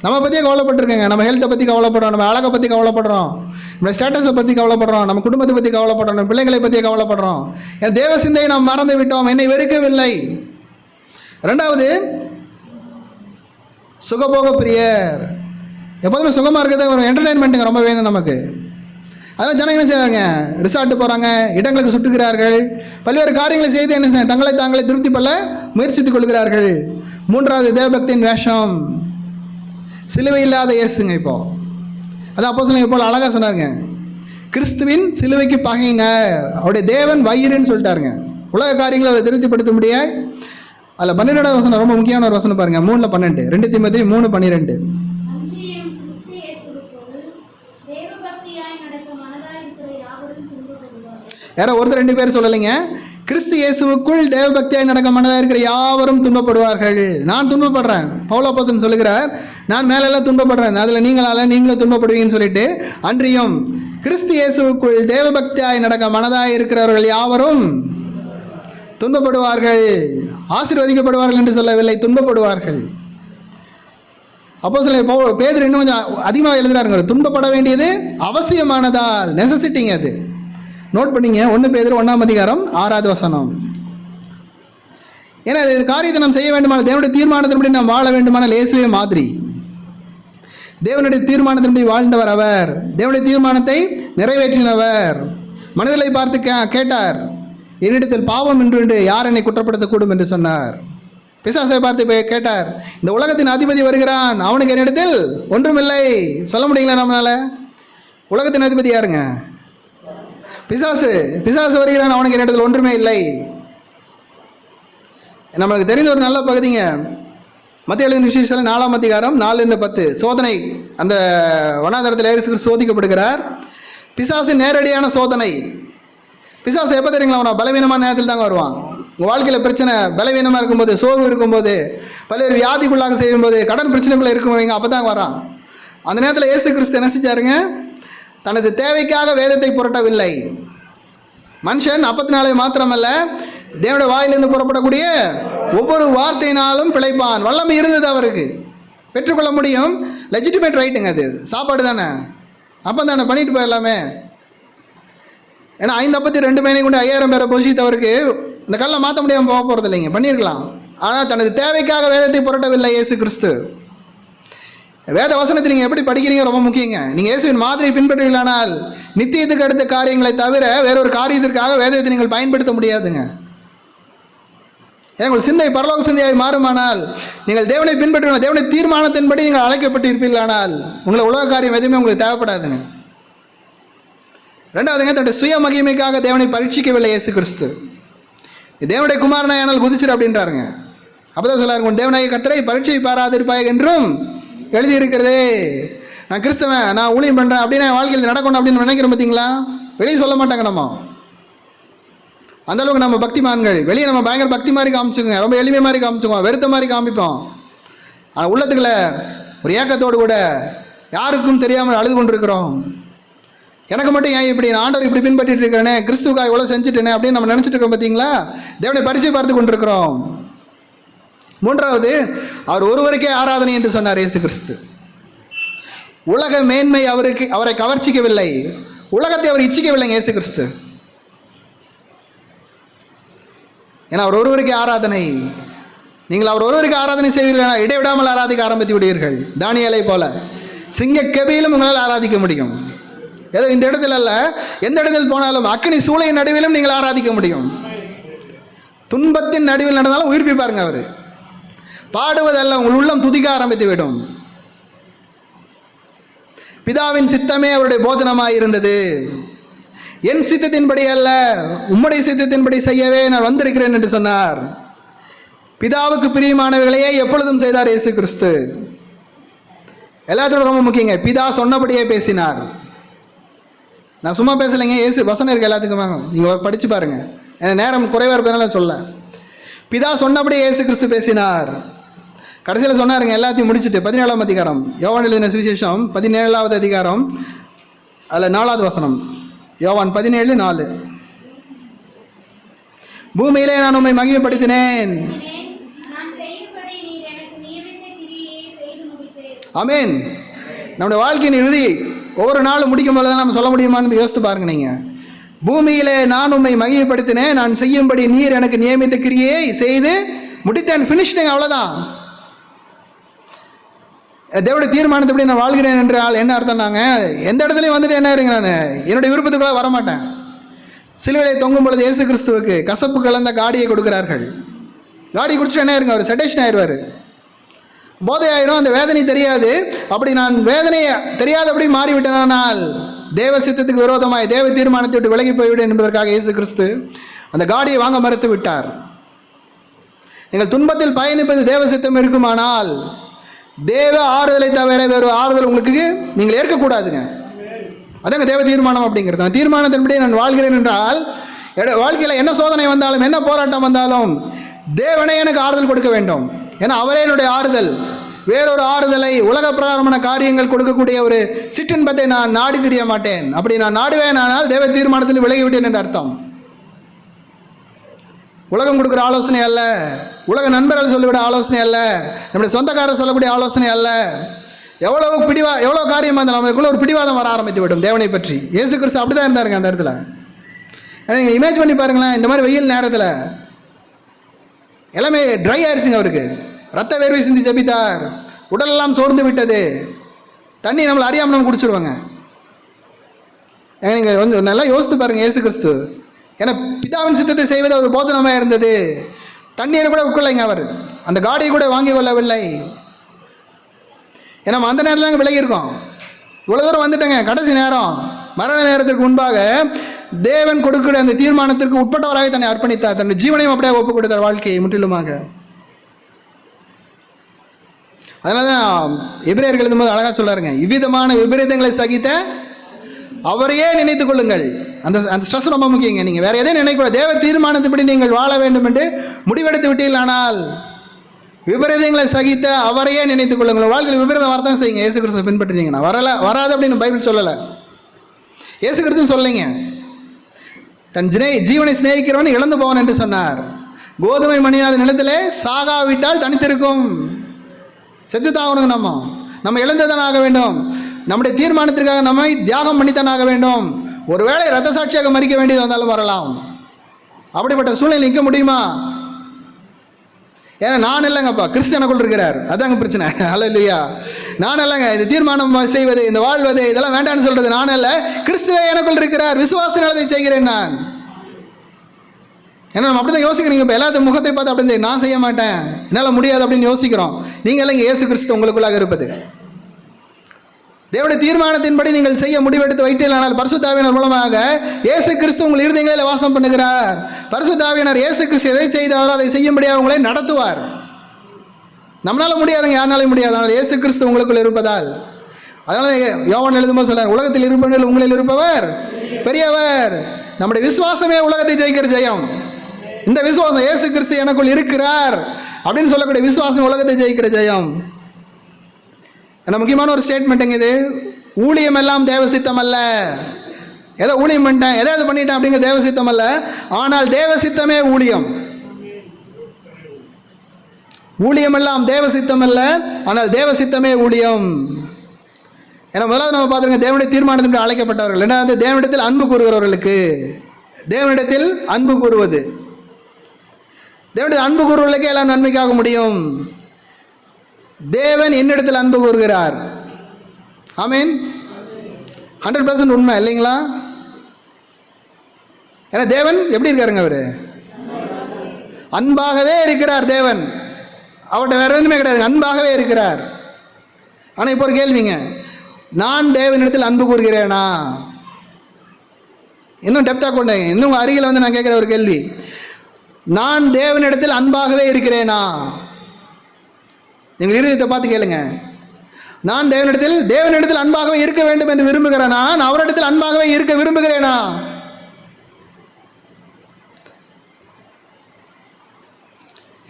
நம்ம பற்றியே கவலைப்பட்டிருக்கேங்க. நம்ம ஹெல்த்தை பற்றி கவலைப்படுறோம், நம்ம அழகை பற்றி கவலைப்படுறோம், நம்ம ஸ்டேட்டஸை பற்றி கவலைப்படுறோம், நம்ம குடும்பத்தை பற்றி கவலைப்படுறோம், நம்ம பிள்ளைங்களை பற்றியே கவலைப்படுறோம். என் தேவ சிந்தையை நாம் மறந்து விட்டோம், என்னை வெறுக்கவில்லை. ரெண்டாவது, சுகபோக பிரியர். எப்போதுமே சுகமாக இருக்கிறது ஒரு என்டர்டெயின்மெண்ட்டுங்க ரொம்ப வேணும் நமக்கு. அதெல்லாம் ஜனங்க என்ன செய்கிறாங்க, ரிசார்ட்டு போகிறாங்க, இடங்களுக்கு சுட்டுகிறார்கள், பல்வேறு காரியங்களை செய்து என்ன செய்ய தங்களை தாங்களே திருப்தி பல்ல முயற்சித்துக் கொள்கிறார்கள். மூன்றாவது, தேவபக்தியின் வேஷம். சிலுவை இல்லாத இயேசுங்க. இப்போ அதான் அப்போஸ்தலன் போல அழகாக சொன்னாருங்க, கிறிஸ்துவின் சிலுவைக்கு பகையினர், அவருடைய தேவன் வயிறுன்னு சொல்லிட்டாருங்க. உலக காரியங்களை அதை திருப்திப்படுத்த முடியாது. அதில் 12வது வசனம் ரொம்ப முக்கியமான ஒரு வசனம் பாருங்க, 3:12, 2 தீமோத்தேயு 3:12. யாரோ ஒருத்தர் 2 பேர் சொல்லலைங்க. கிறிஸ்து இயேசுவுக்குள் தேவபக்தியாய் நடக்க மனதாக இருக்கிற யாவரும் துன்பப்படுவார்கள். நான் துன்பப்படுறேன், பவுல் அப்போஸ்தலன் சொல்லுகிறார், நான் மேலெல்லாம் துன்பப்படுறேன், அதில் நீங்களும் துன்பப்படுவீங்கன்னு சொல்லிட்டு, அன்றியும் கிறிஸ்து இயேசுவுக்குள் தேவபக்தியாய் நடக்க மனதாக இருக்கிறவர்கள் யாவரும் துன்பப்படுவார்கள். ஆசீர்வதிக்கப்படுவார்கள் என்று சொல்லவில்லை, துன்பப்படுவார்கள். அப்போஸ்தலன் பேதுரு இன்னும் கொஞ்சம் அதிகமாக எழுதுறாருங்க, துன்பப்பட வேண்டியது அவசியமானதால், நெசசிட்டிங்க அது. நோட் பண்ணிங்க, 1 பேதுரு 1:6 வசனம். ஏன்னா இது காரியத்தை நாம் செய்ய வேண்டுமானால், தேவனுடைய தீர்மானத்தின்படி நாம் வாழ வேண்டுமானால் இயேசுவே மாதிரி. தேவனுடைய தீர்மானத்தின்படி வாழ்ந்தவர் அவர், தேவனுடைய தீர்மானத்தை நிறைவேற்றினவர். மனிதர்களை பார்த்து கேட்டார், என்னிடத்தில் பாவம் என்று யார் என்னை குற்றப்படுத்தக்கூடும் என்று சொன்னார். பிசாசை பார்த்து கேட்டார், இந்த உலகத்தின் அதிபதி வருகிறான், அவனுக்கு என்னிடத்தில் ஒன்றுமில்லை. சொல்ல முடியல நம்மளால? உலகத்தின் அதிபதி யாருங்க? பிசாசு வருகிறான், அவனுக்கு என்னிடத்தில் ஒன்றுமே இல்லை. நம்மளுக்கு தெரிந்த ஒரு நல்ல பகுதிங்க, மத்திய எழுதின விசேஷம் 4ஆம் அதிகாரம் 4-10. சோதனை, அந்த வனாந்தரத்தில் இயேசு சோதிக்கப்படுகிறார். பிசாசு நேரடியான சோதனை. பிசாசு எப்போ தெரியுங்களா? அவன் பலவீனமான நேரத்தில் தாங்க வருவான். உங்கள் வாழ்க்கையில் பிரச்சனை, பலவீனமாக இருக்கும்போது, சோர்வு இருக்கும்போது, பல்வேறு வியாதிக்குள்ளாக செய்யும்போது, கடன் பிரச்சனைக்குள்ளே இருக்கும்போது அப்போ தான் வரான். அந்த நேரத்தில் இயேசு கிறிஸ்து என்ன செஞ்சாருங்க? தனது தேவைக்காக வேதத்தை புரட்டவில்லை. மனுஷன் அப்பத்தினாலே மாத்திரமல்ல, தேவனுடைய வாயிலிருந்து புறப்படக்கூடிய ஒவ்வொரு வார்த்தையினாலும் பிழைப்பான். வல்லமை இருந்தது அவருக்கு, பெற்றுக்கொள்ள முடியும். லெஜிட்டிமேட் ரைட்டுங்க, அது சாப்பாடு தானே, அப்போ தானே பண்ணிட்டு போயிடலாமே. ஏன்னா 5 அப்பத்தி 2 மேனை கொண்டு 5000 பேரை போஷித்தவருக்கு இந்த கல்லை மாற்ற முடியாமல் போக போகிறது இல்லைங்க, பண்ணியிருக்கலாம். ஆனால் தனது தேவைக்காக வேதத்தை புரட்டவில்லை இயேசு கிறிஸ்து. வேத வசனத்தை நீங்கள் எப்படி படிக்கிறீங்க ரொம்ப முக்கியங்க. நீங்கள் இயேசுவின் மாதிரியை பின்பற்றுவீங்களானால் நித்தியத்துக்கு அடுத்த காரியங்களை தவிர வேறொரு காரியத்திற்காக வேதத்தை நீங்கள் பயன்படுத்த முடியாதுங்க. உங்கள் சிந்தை பரலோக சிந்தையாய் மாறுமானால், நீங்கள் தேவனை பின்பற்றுவீங்க, தேவனை தீர்மானத்தின்படி நீங்கள் அழைக்கப்பட்டு இருப்பீர்களானால் உங்களை உலக காரியம் எதுவுமே உங்களுக்கு தேவைப்படாதுங்க. ரெண்டாவதுங்க, தன்னுடைய சுய மகிமைக்காக தேவனை பரீட்சிக்கவில்லை இயேசு கிறிஸ்து. தேவனுடைய குமாரனாயானால் குதிச்சிரு அப்படின்றாருங்க. அப்போதான் சொல்லாருங்க, உன் தேவனாய கர்த்தரை பரீட்சை பாராதிருப்பாய் என்றும் எழுதியிருக்கிறதே. நான் கிறிஸ்தவன், நான் ஊழியம் பண்ணுறேன் அப்படின்னு வாழ்க்கையில் நடக்கணும் அப்படின்னு நினைக்கிறோம் பார்த்தீங்களா? வெளியே சொல்ல மாட்டாங்க. நம்ம அந்தளவுக்கு நம்ம பக்திமான்கள். வெளியே நம்ம பயங்கர பக்தி மாதிரி காமிச்சுக்கோங்க, ரொம்ப எளிமை மாதிரி காமிச்சுக்குவோம், வெறுத்த மாதிரி காமிப்போம். ஆனால் உள்ளத்துக்குள்ள ஒரு ஏக்கத்தோடு கூட யாருக்கும் தெரியாமல் அழுது கொண்டிருக்கிறோம். எனக்கு மட்டும் ஏன் இப்படி, நான் ஆண்டவர் இப்படி பின்பற்றிட்டு இருக்கிறேனே, கிறிஸ்துவுக்காக இவ்வளோ செஞ்சுட்டேனே அப்படின்னு நம்ம நினச்சிட்டு இருக்கோம் பார்த்தீங்களா? தேவனை பரிசை பார்த்து கொண்டிருக்கிறோம். மூன்றாவது, அவர் ஒருவருக்கே ஆராதனை என்று சொன்னார் இயேசு கிறிஸ்து. உலக மேன்மை அவரை கவர்ச்சிக்கவில்லை, உலகத்தை அவர் இச்சிக்கவில்லைங்க இயேசு கிறிஸ்து. ஏன்னா அவர் ஒருவருக்கே ஆராதனை. நீங்கள் அவர் ஒருவருக்கு ஆராதனை செய்வீர்கள், இடைவிடாமல் ஆராதிக்க ஆரம்பித்து விடுவீர்கள். தானியேலை போல சிங்க கெபியிலும் உங்களால் ஆராதிக்க முடியும். ஏதோ இந்த இடத்துல அல்ல, எந்த இடத்தில் போனாலும் அக்கினி சூளையின் நடுவிலும் நீங்கள் ஆராதிக்க முடியும். துன்பத்தின் நடுவில் நடந்தாலும் உயிர்ப்பிப்பாருங்க அவர். பாடுவதல்ல, உங்கள் உள்ளம் துதிக்க ஆரம்பித்து விடும். பிதாவின் சித்தமே அவருடைய போஜனமாக இருந்தது. என் சித்தத்தின்படி அல்ல, உம்முடைய சித்தத்தின்படி செய்யவே நான் வந்திருக்கிறேன் என்று சொன்னார். பிதாவுக்கு பிரியமானவைகளையே எப்பொழுதும் செய்தார் இயேசு கிறிஸ்து. எல்லாத்தோட ரொம்ப முக்கியங்க, பிதா சொன்னபடியே பேசினார். நான் சும்மா பேசலைங்க, இயேசு வசனம் இருக்கு எல்லாத்துக்குமே, நீங்கள் படித்து பாருங்கள். எனக்கு நேரம் குறைவாக இருப்பதனால சொல்ல. பிதா சொன்னபடியே இயேசு கிறிஸ்து பேசினார். கடைசியில் சொன்னாருங்க, எல்லாத்தையும் முடிச்சுட்டு 17ஆம் அதிகாரம் யோவான் எழுதின சுவிசேஷம் 17வது அதிகாரம் அதில் 4வது வசனம். யோவான் 17:4. பூமியிலே நான் உம்மை மகிமைப்படுத்தினேன். ஆமென். நம்முடைய வாழ்க்கையின் இறுதி ஒவ்வொரு நாளும் முடிக்கும் போது தான் நம்ம சொல்ல முடியுமான்னு யோசித்து பாருங்க. நீங்கள் பூமியிலே நான் உம்மை மகிமைப்படுத்தினேன், நான் செய்யும்படி நீர் எனக்கு நியமித்த கிரியை செய்து முடித்தேன், ஃபினிஷ்டிங், அவ்வளோதான். தேவனுடைய தீர்மானத்தை நான் வாழ்கிறேன் என்றால் என்ன அர்த்தம்? நாங்கள் எந்த இடத்துலையும் வந்துட்டு என்ன இருங்க, நான் என்னுடைய விருப்பத்துக்குள்ள வரமாட்டேன். சிலுவையிலே தொங்கும் பொழுது இயேசு கிறிஸ்துவுக்கு கசப்பு கலந்த காடியை கொடுக்கிறார்கள். காடி குடிச்சிட்டு என்ன இருங்க, அவர் செடேஷன் ஆயிடுவார், போதை ஆயிரும். அந்த வேதனை தெரியாது. அப்படி நான் வேதனையை தெரியாது அப்படி மாறிவிட்டேனால் தேவ சித்தத்துக்கு விரோதமாய் தேவ தீர்மானத்தை விட்டு விலகி போய்விடும் என்பதற்காக இயேசு கிறிஸ்து அந்த காடியை வாங்க மறுத்து விட்டார். நீங்கள் துன்பத்தில் பயணிப்பது தேவ சித்தம் இருக்குமானால் தேவ ஆறுதலை தவிர வேறு ஆறுதல் உங்களுக்கு நீங்கள் ஏற்கக்கூடாதுங்க. அதாங்க தேவ தீர்மானம் அப்படிங்கிறது. நான் தீர்மானத்தின்படி நான் வாழ்கிறேன் என்றால் வாழ்க்கையில் என்ன சோதனை வந்தாலும் என்ன போராட்டம் வந்தாலும் தேவனே எனக்கு ஆறுதல் கொடுக்க வேண்டும். ஏன்னா அவரே என்னுடைய ஆறுதல். வேறொரு ஆறுதலை உலக பிரகாரமான காரியங்கள் கொடுக்கக்கூடிய ஒரு சிற்றின்பத்தை நான் நாடி தெரிய மாட்டேன். அப்படி நான் நாடுவேன் ஆனால் தேவ தீர்மானத்தில் விலகிவிட்டேன் என்று அர்த்தம். உலகம் கொடுக்குற ஆலோசனை அல்ல, உலக நண்பர்கள் சொல்லிவிட ஆலோசனை அல்ல, நம்முடைய சொந்தக்காரர் சொல்லக்கூடிய ஆலோசனை அல்ல. எவ்வளோ காரியமாக இருந்தாலும் நம்மளுக்குள்ள ஒரு பிடிவாதம் வர ஆரம்பித்து விடும் தேவனை பற்றி. இயேசு கிறிஸ்து அப்படி தான் இருந்தாருங்க அந்த இடத்துல. நீங்கள் இமேஜ் பண்ணி பாருங்களேன், இந்த மாதிரி வெயில் நேரத்தில் எல்லாமே ட்ரை ஆயிடுச்சுங்க. அவருக்கு ரத்த வேர்வை சிந்தி ஜெபித்தார், உடலெல்லாம் சோர்ந்து விட்டது. தண்ணி நம்மளை அறியாமல் நம்ம குடிச்சிருவாங்க. நீங்கள் கொஞ்சம் நல்லா யோசித்து பாருங்கள். இயேசு கிறிஸ்து ஏன்னா பிதாவின் சித்தத்தை செய்வது அவர் போஜனமாக இருந்தது. தண்ணீரை கூட உட்கொள்ளைங்க, அவர் அந்த காடியை கூட வாங்கி கொள்ளவில்லை. ஏன்னா அந்த நேரத்தில் அங்கே விலகி இருக்கோம். இவ்வளோ தூரம் வந்துட்டேங்க, கடைசி நேரம் மரண நேரத்திற்கு முன்பாக தேவன் கொடுக்கிற அந்த தீர்மானத்திற்கு உட்பட்டவராக தன்னை அர்ப்பணித்தார். தன்னுடைய ஜீவனையும் அப்படியே ஒப்புக் கொடுத்தார், வாழ்க்கையை முற்றிலுமாக. அதனால தான் எபிரேயர்கள் எழுதும்போது அழகாக சொல்றாருங்க, இவ்விதமான விபரீதங்களை சகித்த அவரையே நினைத்துக் கொள்ளுங்கள். அந்த அந்த ஸ்ட்ரெஸ் ரொம்ப முக்கியங்க. நீங்கள் வேற எதையும் நினைக்கூடாது. தேவ தீர்மானத்தைப்படி நீங்கள் வாழ வேண்டும் என்று முடிவெடுத்து விட்டீர்கள். ஆனால் விபரீதங்களை சகித்த அவரையே நினைத்துக் கொள்ளுங்கள். வாழ்க்கையில் விபரீதம் வரதான் செய்யுங்க. இயேசு கிறிஸ்துவை பின்பற்றினீங்கன்னா வராது அப்படின்னு பைபிள் சொல்லலை, இயேசு கிறிஸ்து சொல்லலைங்க. தன் ஜீவனை சிநேகிக்கிறவன் இழந்து போவான் என்று சொன்னார். கோதுமை மணியாத நிலத்திலே சாகாவிட்டால் தனித்திருக்கும். செத்துத்தாகணுங்க. நம்ம இழந்துதான் ஆக வேண்டும். நம்முடைய தீர்மானத்திற்காக நம்மை தியாகம் பண்ணித்தான் ஆக வேண்டும். ஒருவேளை இரத்த சாட்சியாக மறிக்க வேண்டியது வந்தாலும் வரலாம். அப்படிப்பட்ட சூழ்நிலை நிற்க முடியுமா? ஏன்னா நான் இல்லைங்கப்பா, கிறிஸ்து எனக்குள் இருக்கிறார். அதாங்க பிரச்சனை. அல்லேலூயா. நான் இல்லைங்க இது தீர்மானம் செய்வது, இந்த வாழ்வது, இதெல்லாம் வேண்டாம்னு சொல்றது நான் அல்ல. கிறிஸ்துவே எனக்குள் இருக்கிறார். விசுவாசத்தினால இதை செய்கிறேன் நான். ஏன்னா நம்ம அப்படிதான் யோசிக்கிறீங்க. இப்போ எல்லாத்தையும் முகத்தை பார்த்து அப்படி நான் செய்ய மாட்டேன், என்னால் முடியாது அப்படின்னு யோசிக்கிறோம். நீங்கள் இல்லைங்க, இயேசு கிறிஸ்து உங்களுக்குள்ளாக இருப்பது. தேவனுடைய தீர்மானத்தின்படி நீங்கள் செய்ய முடிவெடுத்து வைத்தீர்களானால் பரிசுத்த ஆவியானவர் மூலமாக இயேசு கிறிஸ்து உங்கள் இருதயங்களில் வாசம் பண்ணுகிறார். பரிசுத்த ஆவியானவர் இயேசு கிறிஸ்து எதை செய்தாரோ அதை செய்யும்படியாக உங்களை நடத்துவார். நம்மளால முடியாதுங்க, யாருனாலும் முடியாது. ஆனால் இயேசு கிறிஸ்து உங்களுக்குள் இருப்பதால். அதனால யோவான் எழுதும்போது சொல்றார், உலகத்தில் இருப்பவர்கள் உங்களில் இருப்பவர் பெரியவர். நம்முடைய விசுவாசமே உலகத்தை ஜெயிக்கிற ஜெயம். இந்த விசுவாசம், இயேசு கிறிஸ்து எனக்குள் இருக்கிறார் அப்படின்னு சொல்லக்கூடிய விசுவாசம் உலகத்தை ஜெயிக்கிற ஜெயம். முக்கியமான ஒரு ஸ்டேட்மெண்ட்டுங்க இது. ஊழியம் எல்லாம் தேவசித்தம் அல்ல. ஏதோ ஊழியம் பண்ணிட்டேன், எதாவது பண்ணிட்டேன் அப்படிங்கிற தேவசித்தம் அல்ல. ஆனால் தேவசித்தமே ஊழியம். ஊழியம் எல்லாம் தேவசித்தம் அல்ல, ஆனால் தேவசித்தமே ஊழியம். ஏன்னா முதலாவது நம்ம பார்த்துருங்க, தேவனுடைய தீர்மானத்திற்கு அழைக்கப்பட்டவர்கள். ரெண்டாவது தேவனிடத்தில் அன்பு கூறுகிறவர்களுக்கு. தேவனிடத்தில் அன்பு கூறுவது, தேவனுடைய அன்பு கூறுவர்களுக்கே எல்லாம் நன்மைக்காக முடியும். தேவன் என்னிடத்தில் அன்பு கூறுகிறார். ஆமீன். 100% உண்மை இல்லைங்களா? ஏன்னா தேவன் எப்படி இருக்காருங்க? அவரு அன்பாகவே இருக்கிறார். தேவன் அவர்கிட்ட வேற எதுவுமே கிடையாது, அன்பாகவே இருக்கிறார். ஆனால் இப்போ ஒரு கேள்விங்க, நான் தேவனிடத்தில் அன்பு கூறுகிறேனா? இன்னும் டெப்த்தாக கொண்டேன். இன்னும் அருகில் வந்து நான் கேட்குற ஒரு கேள்வி, நான் தேவனிடத்தில் அன்பாகவே இருக்கிறேனா? எங்கள் இருதயத்தை பார்த்து கேளுங்க. நான் தேவனிடத்தில் அன்பாகவே இருக்க வேண்டும் என்று விரும்புகிறேனா? நான் அவரிடத்தில் அன்பாகவே இருக்க விரும்புகிறேனா?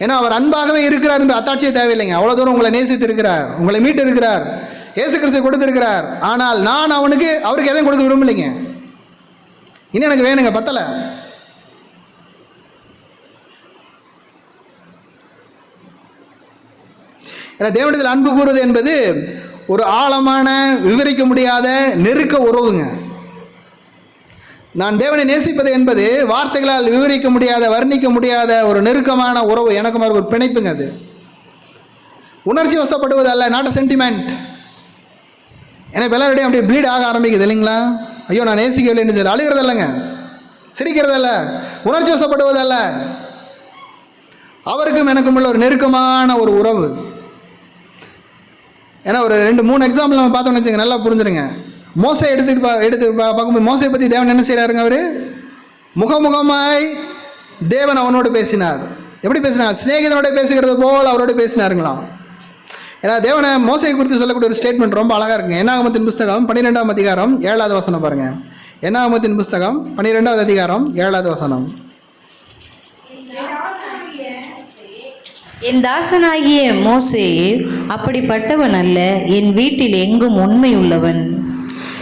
ஏன்னா அவர் அன்பாகவே இருக்கிறார் என்று அத்தாட்சியே தேவையில்லைங்க. அவ்வளோ தூரம் உங்களை நேசித்து இருக்கிறார், உங்களை மீட்டு இருக்கிறார், இயேசு கிறிஸ்து கொடுத்திருக்கிறார். ஆனால் நான் அவருக்கு எதையும் கொடுக்க விரும்பலைங்க. இன்னும் எனக்கு வேணுங்க, பத்தலை. ஏன்னா தேவனிடத்தில் அன்பு கூறுவது என்பது ஒரு ஆழமான, விவரிக்க முடியாத நெருக்க உறவுங்க. நான் தேவனை நேசிப்பது என்பது வார்த்தைகளால் விவரிக்க முடியாத, வர்ணிக்க முடியாத ஒரு நெருக்கமான உறவு. எனக்கும் ஒரு பிணைப்புங்க. அது உணர்ச்சி வசப்படுவது அல்ல, நாட் அ சென்டிமெண்ட். எனக்கு எல்லாருடையும் அப்படியே ப்ளீட் ஆக ஆரம்பிக்குது இல்லைங்களா? ஐயோ நான் நேசிக்கவில்லைன்னு சொல்லி அழுகிறது இல்லைங்க, சிரிக்கிறதல்ல, உணர்ச்சி வசப்படுவதல்ல. அவருக்கும் எனக்கும் உள்ள ஒரு நெருக்கமான ஒரு உறவு. ஏன்னா ஒரு 2-3 எக்ஸாம்பிள் நம்ம பார்த்தோம்னு வச்சுங்க, நல்லா புரிஞ்சுருங்க. மோசை எடுத்து பார்க்கும்போது மோசையை பற்றி தேவன் என்ன செய்கிறாருங்க? அவர் முகமுகமாய் தேவன் அவனோடு பேசினார். எப்படி பேசினார்? சிநேகிதனோட பேசுகிறது போல் அவரோடு பேசினாருங்களாம். ஏன்னா தேவனை மோசையை குறித்து சொல்லக்கூடிய ஒரு ஸ்டேட்மெண்ட் ரொம்ப அழகாக இருக்குங்க. என்னாகமத்தின் புஸ்தகம் 12ஆம் அதிகாரம் 7வது வசனம் பாருங்கள். என்னாகமத்தின் புஸ்தகம் 12வது அதிகாரம் 7வது வசனம். என் தாசனாகிய மோசே அப்படிப்பட்டவன் அல்ல, என் வீட்டில் எங்கும் உண்மை உள்ளவன்.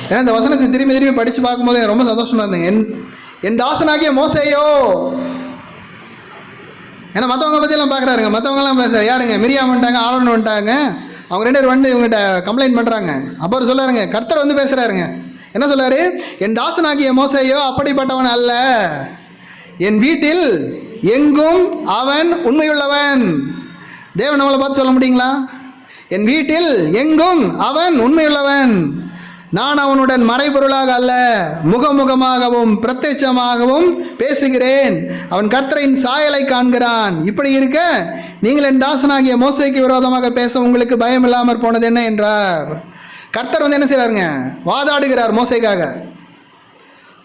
ஏன்னா இந்த வசனத்தை திரும்பி திரும்பி படித்து பார்க்கும்போது எனக்கு ரொம்ப சந்தோஷமா இருந்தேங்க. என் தாசனாகிய மோசேயோ. ஏன்னா மற்றவங்க பற்றியெல்லாம் பார்க்குறாருங்க, மற்றவங்களாம் பேசுகிறார். யாருங்க? மிரியாம் வந்துட்டாங்க, ஆரோன் வந்துட்டாங்க. அவங்க 2 பேர் வந்து இவங்ககிட்ட கம்ப்ளைண்ட் பண்ணுறாங்க. அப்போ அவர் சொல்கிறாருங்க, கர்த்தர் வந்து பேசுகிறாருங்க. என்ன சொல்கிறாரு? என் தாசனாகிய மோசேயோ அப்படிப்பட்டவன் அல்ல, என் வீட்டில் எங்கும் அவன் உண்மையுள்ளவன். தேவன் நம்மளை பார்த்து சொல்ல முடியுங்களா? என் வீட்டில் எங்கும் அவன் உண்மையுள்ளவன். நான் அவனுடன் மறைபொருளாக அல்ல, முகமுகமாகவும் பிரத்யட்சமாகவும் பேசுகிறேன். அவன் கர்த்தரின் சாயலை காண்கிறான். இப்படி இருக்க நீங்கள் என் தாசனாகிய மோசேக்கு விரோதமாக பேச உங்களுக்கு பயம் இல்லாமற் போனது என்ன என்றார். கர்த்தர் வந்து என்ன செய்கிறாருங்க? வாதாடுகிறார் மோசேக்காக.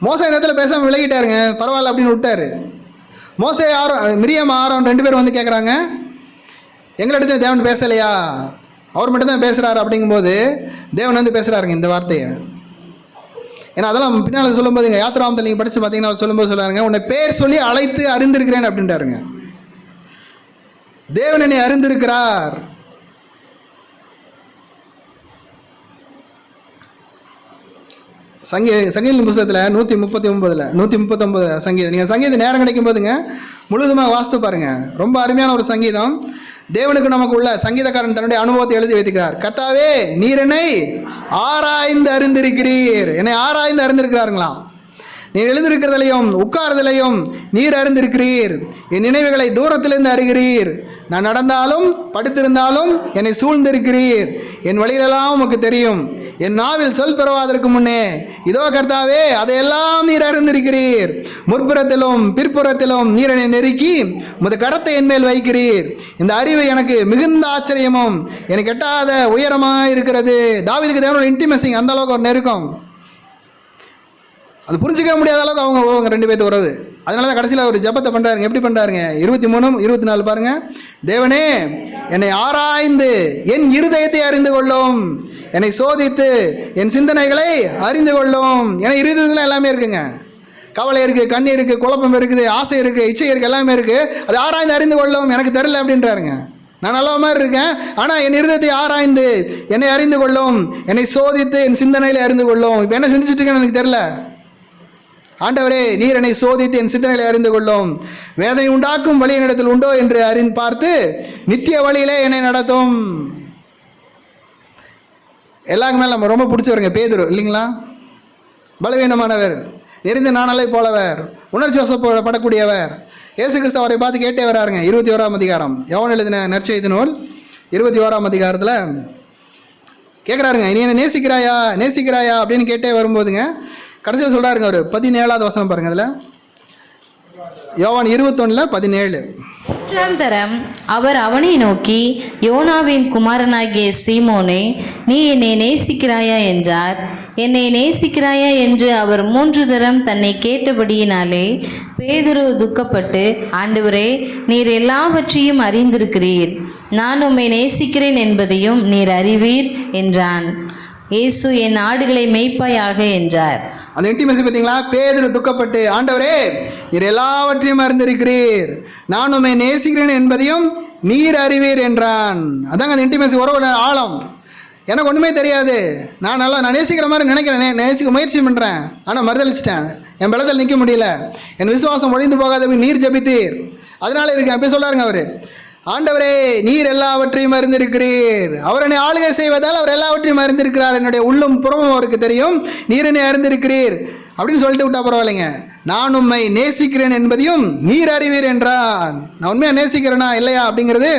மோசே நேரத்தில் பேசாமல் விலகிட்டாருங்க, பரவாயில்ல அப்படின்னு விட்டாரு. மோசே மிரியாம் ஆரோன் 2 பேர் வந்து கேட்குறாங்க, எங்களிடத்துல தேவன் பேசலையா? அவர் மட்டும்தான் பேசுகிறாரு. அப்படிங்கும்போது தேவன் வந்து பேசுகிறாருங்க இந்த வார்த்தையை. ஏன்னா அதெல்லாம் பின்னால் சொல்லும்போது இங்கே யாத்திராமத்தில் நீங்கள் படித்து பார்த்தீங்கன்னா அவர் சொல்லும்போது சொல்கிறாருங்க, உன்னை பேர் சொல்லி அழைத்து அறிந்திருக்கிறேன் அப்படின்ட்டாருங்க. தேவன் என்னை அறிந்திருக்கிறார். சங்கீத புத்தகத்தில் 139 சங்கீதம். நீங்கள் சங்கீதம் நேரம் கிடைக்கும் போதுங்க முழுதுமாக வாசித்து பாருங்கள். ரொம்ப அருமையான ஒரு சங்கீதம். தேவனுக்கு நமக்கு உள்ள சங்கீதக்காரன் தன்னுடைய அனுபவத்தை எழுதி வைத்துக்கிறார். கர்த்தாவே நீர் என்னை ஆராய்ந்து அறிந்திருக்கிறீர். என்னை ஆராய்ந்து அறிந்திருக்கிறாருங்களாம். நீர் எழுந்திருக்கிறதிலையும் உட்கார்தலையும் நீர் அறிந்திருக்கிறீர். என் நினைவுகளை தூரத்திலிருந்து அறிகிறீர். நான் நடந்தாலும் படுத்திருந்தாலும் என்னை சூழ்ந்திருக்கிறீர். என் வழியிலெல்லாம் உமக்கு தெரியும். என் நாவில் சொல் பெறுவதற்கு முன்னே இதோ கர்த்தாவே அதையெல்லாம் நீர் அறிந்திருக்கிறீர். முற்புறத்திலும் பிற்புறத்திலும் நீர் என்னை நெருக்கி உமது கரத்தை என் மேல் வைக்கிறீர். இந்த அறிவு எனக்கு மிகுந்த ஆச்சரியமும் எனக்கு எட்டாத உயரமாக இருக்கிறது. தாவீதுக்கு தேவனோட இன்டிமேசி அந்த அளவுக்கு ஒரு நெருக்கம், அது புரிஞ்சிக்க முடியாத அளவுக்கு அவங்க 2 பேர்த்து உறவு. அதனால தான் கடைசியில் ஒரு ஜபத்தை பண்ணுறாருங்க. எப்படி பண்ணுறாருங்க? 23-24 பாருங்க. தேவனே என்னை ஆராய்ந்து என் இருதயத்தை அறிந்து கொள்ளும், என்னை சோதித்து என் சிந்தனைகளை அறிந்து கொள்ளும். ஏன்னா இருதயத்தில் எல்லாமே இருக்குங்க. கவலை இருக்குது, கண்ணீர் இருக்குது, குழப்பம் இருக்குது, ஆசை இருக்குது, இச்சை இருக்குது, எல்லாமே இருக்குது. அது ஆராய்ந்து அறிந்து கொள்ளும். எனக்கு தெரியல அப்படின்றாருங்க. நான் நல்ல மாதிரி இருக்கேன், ஆனால் என் இருதயத்தை ஆராய்ந்து என்னை அறிந்து கொள்ளும், என்னை சோதித்து என் சிந்தனைகளை அறிந்து கொள்ளும். இப்போ என்ன சிந்திச்சுட்டு இருக்கேன்னு எனக்கு தெரியல. ஆண்டவரே நீர் என்னை சோதித்து என் சிந்தனைகளை அறிந்து கொள்ளும். வேதனை உண்டாக்கும் வழி என்னிடத்தில் உண்டோ என்று பார்த்து நித்திய வழியிலே என்னை நடத்தும். எல்லாருக்குமே நம்ம ரொம்ப பிடிச்சவருங்க பேதுரு இல்லைங்களா? பலவீனமானவர், நெறிந்த நாணலை போலவர், உணர்ச்சி வசப்படக்கூடியவர். இயேசு கிறிஸ்து அவரை பார்த்து கேட்டே வராருங்க. 21ஆம் அதிகாரம் யோவான் எழுதின நற்செய்தி நூல் 21ஆம் அதிகாரத்தில் கேட்குறாருங்க, நீ என்ன நேசிக்கிறாயா அப்படின்னு கேட்டே வரும்போதுங்க கடைசியில் சொல்கிறாருங்க. ஒரு 17வது வசனம் பாருங்க. அதில் யோவான் 21:17. 3ஆம் தரம் அவர் அவனை நோக்கி, யோனாவின் குமாரனாகிய சீமோனே, நீ என்னை நேசிக்கிறாயா என்றார். என்னை நேசிக்கிறாயா என்று அவர் 3 தரம் தன்னை கேட்டபடியினாலே பேதுரு துக்கப்பட்டு, ஆண்டவரே நீர் எல்லாவற்றையும் அறிந்திருக்கிறீர், நான் உம்மை நேசிக்கிறேன் என்பதையும் நீர் அறிவீர் என்றான். இயேசு என் ஆடுகளை மேய்ப்பாயாக என்றார். அந்த இன்டிமேசி பார்த்தீங்களா? பேதுரு துக்கப்பட்டு, ஆண்டவரே நீர் எல்லாவற்றையும் அறிந்திருக்கிறீர், நான் உம்மை நேசிக்கிறேன் என்பதையும் நீர் அறிவீர் என்றான். அதாங்க அந்த இன்டிமேசி உறவோட ஆழம். எனக்கு ஒன்றுமே தெரியாது, நான் நேசிக்கிற மாதிரி நினைக்கிறேன், நேசிக்க முயற்சி பண்ணுறேன், ஆனால் மறுதளிச்சிட்டேன், என் பலத்தில் நிற்க முடியல, என் விசுவாசம் ஒழிந்து போகாத நீர் ஜபித்தீர், அதனால இருக்கேன் அப்படி சொல்கிறாருங்க அவர். ஆண்டவரே, நீர் எல்லாவற்றையும் அறிந்திருக்கிறீர். அவர் என்னை ஆளுகை செய்வதால் அவர் எல்லாவற்றையும் அறிந்திருக்கிறார். என்னுடைய உள்ளும் புறமும் அவருக்கு தெரியும். நீர் என்னை அறிந்திருக்கிறீர் அப்படின்னு சொல்லிட்டு விட்டா பரவாயில்லைங்க. நான் உம்மை நேசிக்கிறேன் என்பதையும் நீர் அறிவீர் என்றான். நான் உண்மையாக நேசிக்கிறேனா இல்லையா அப்படிங்கிறது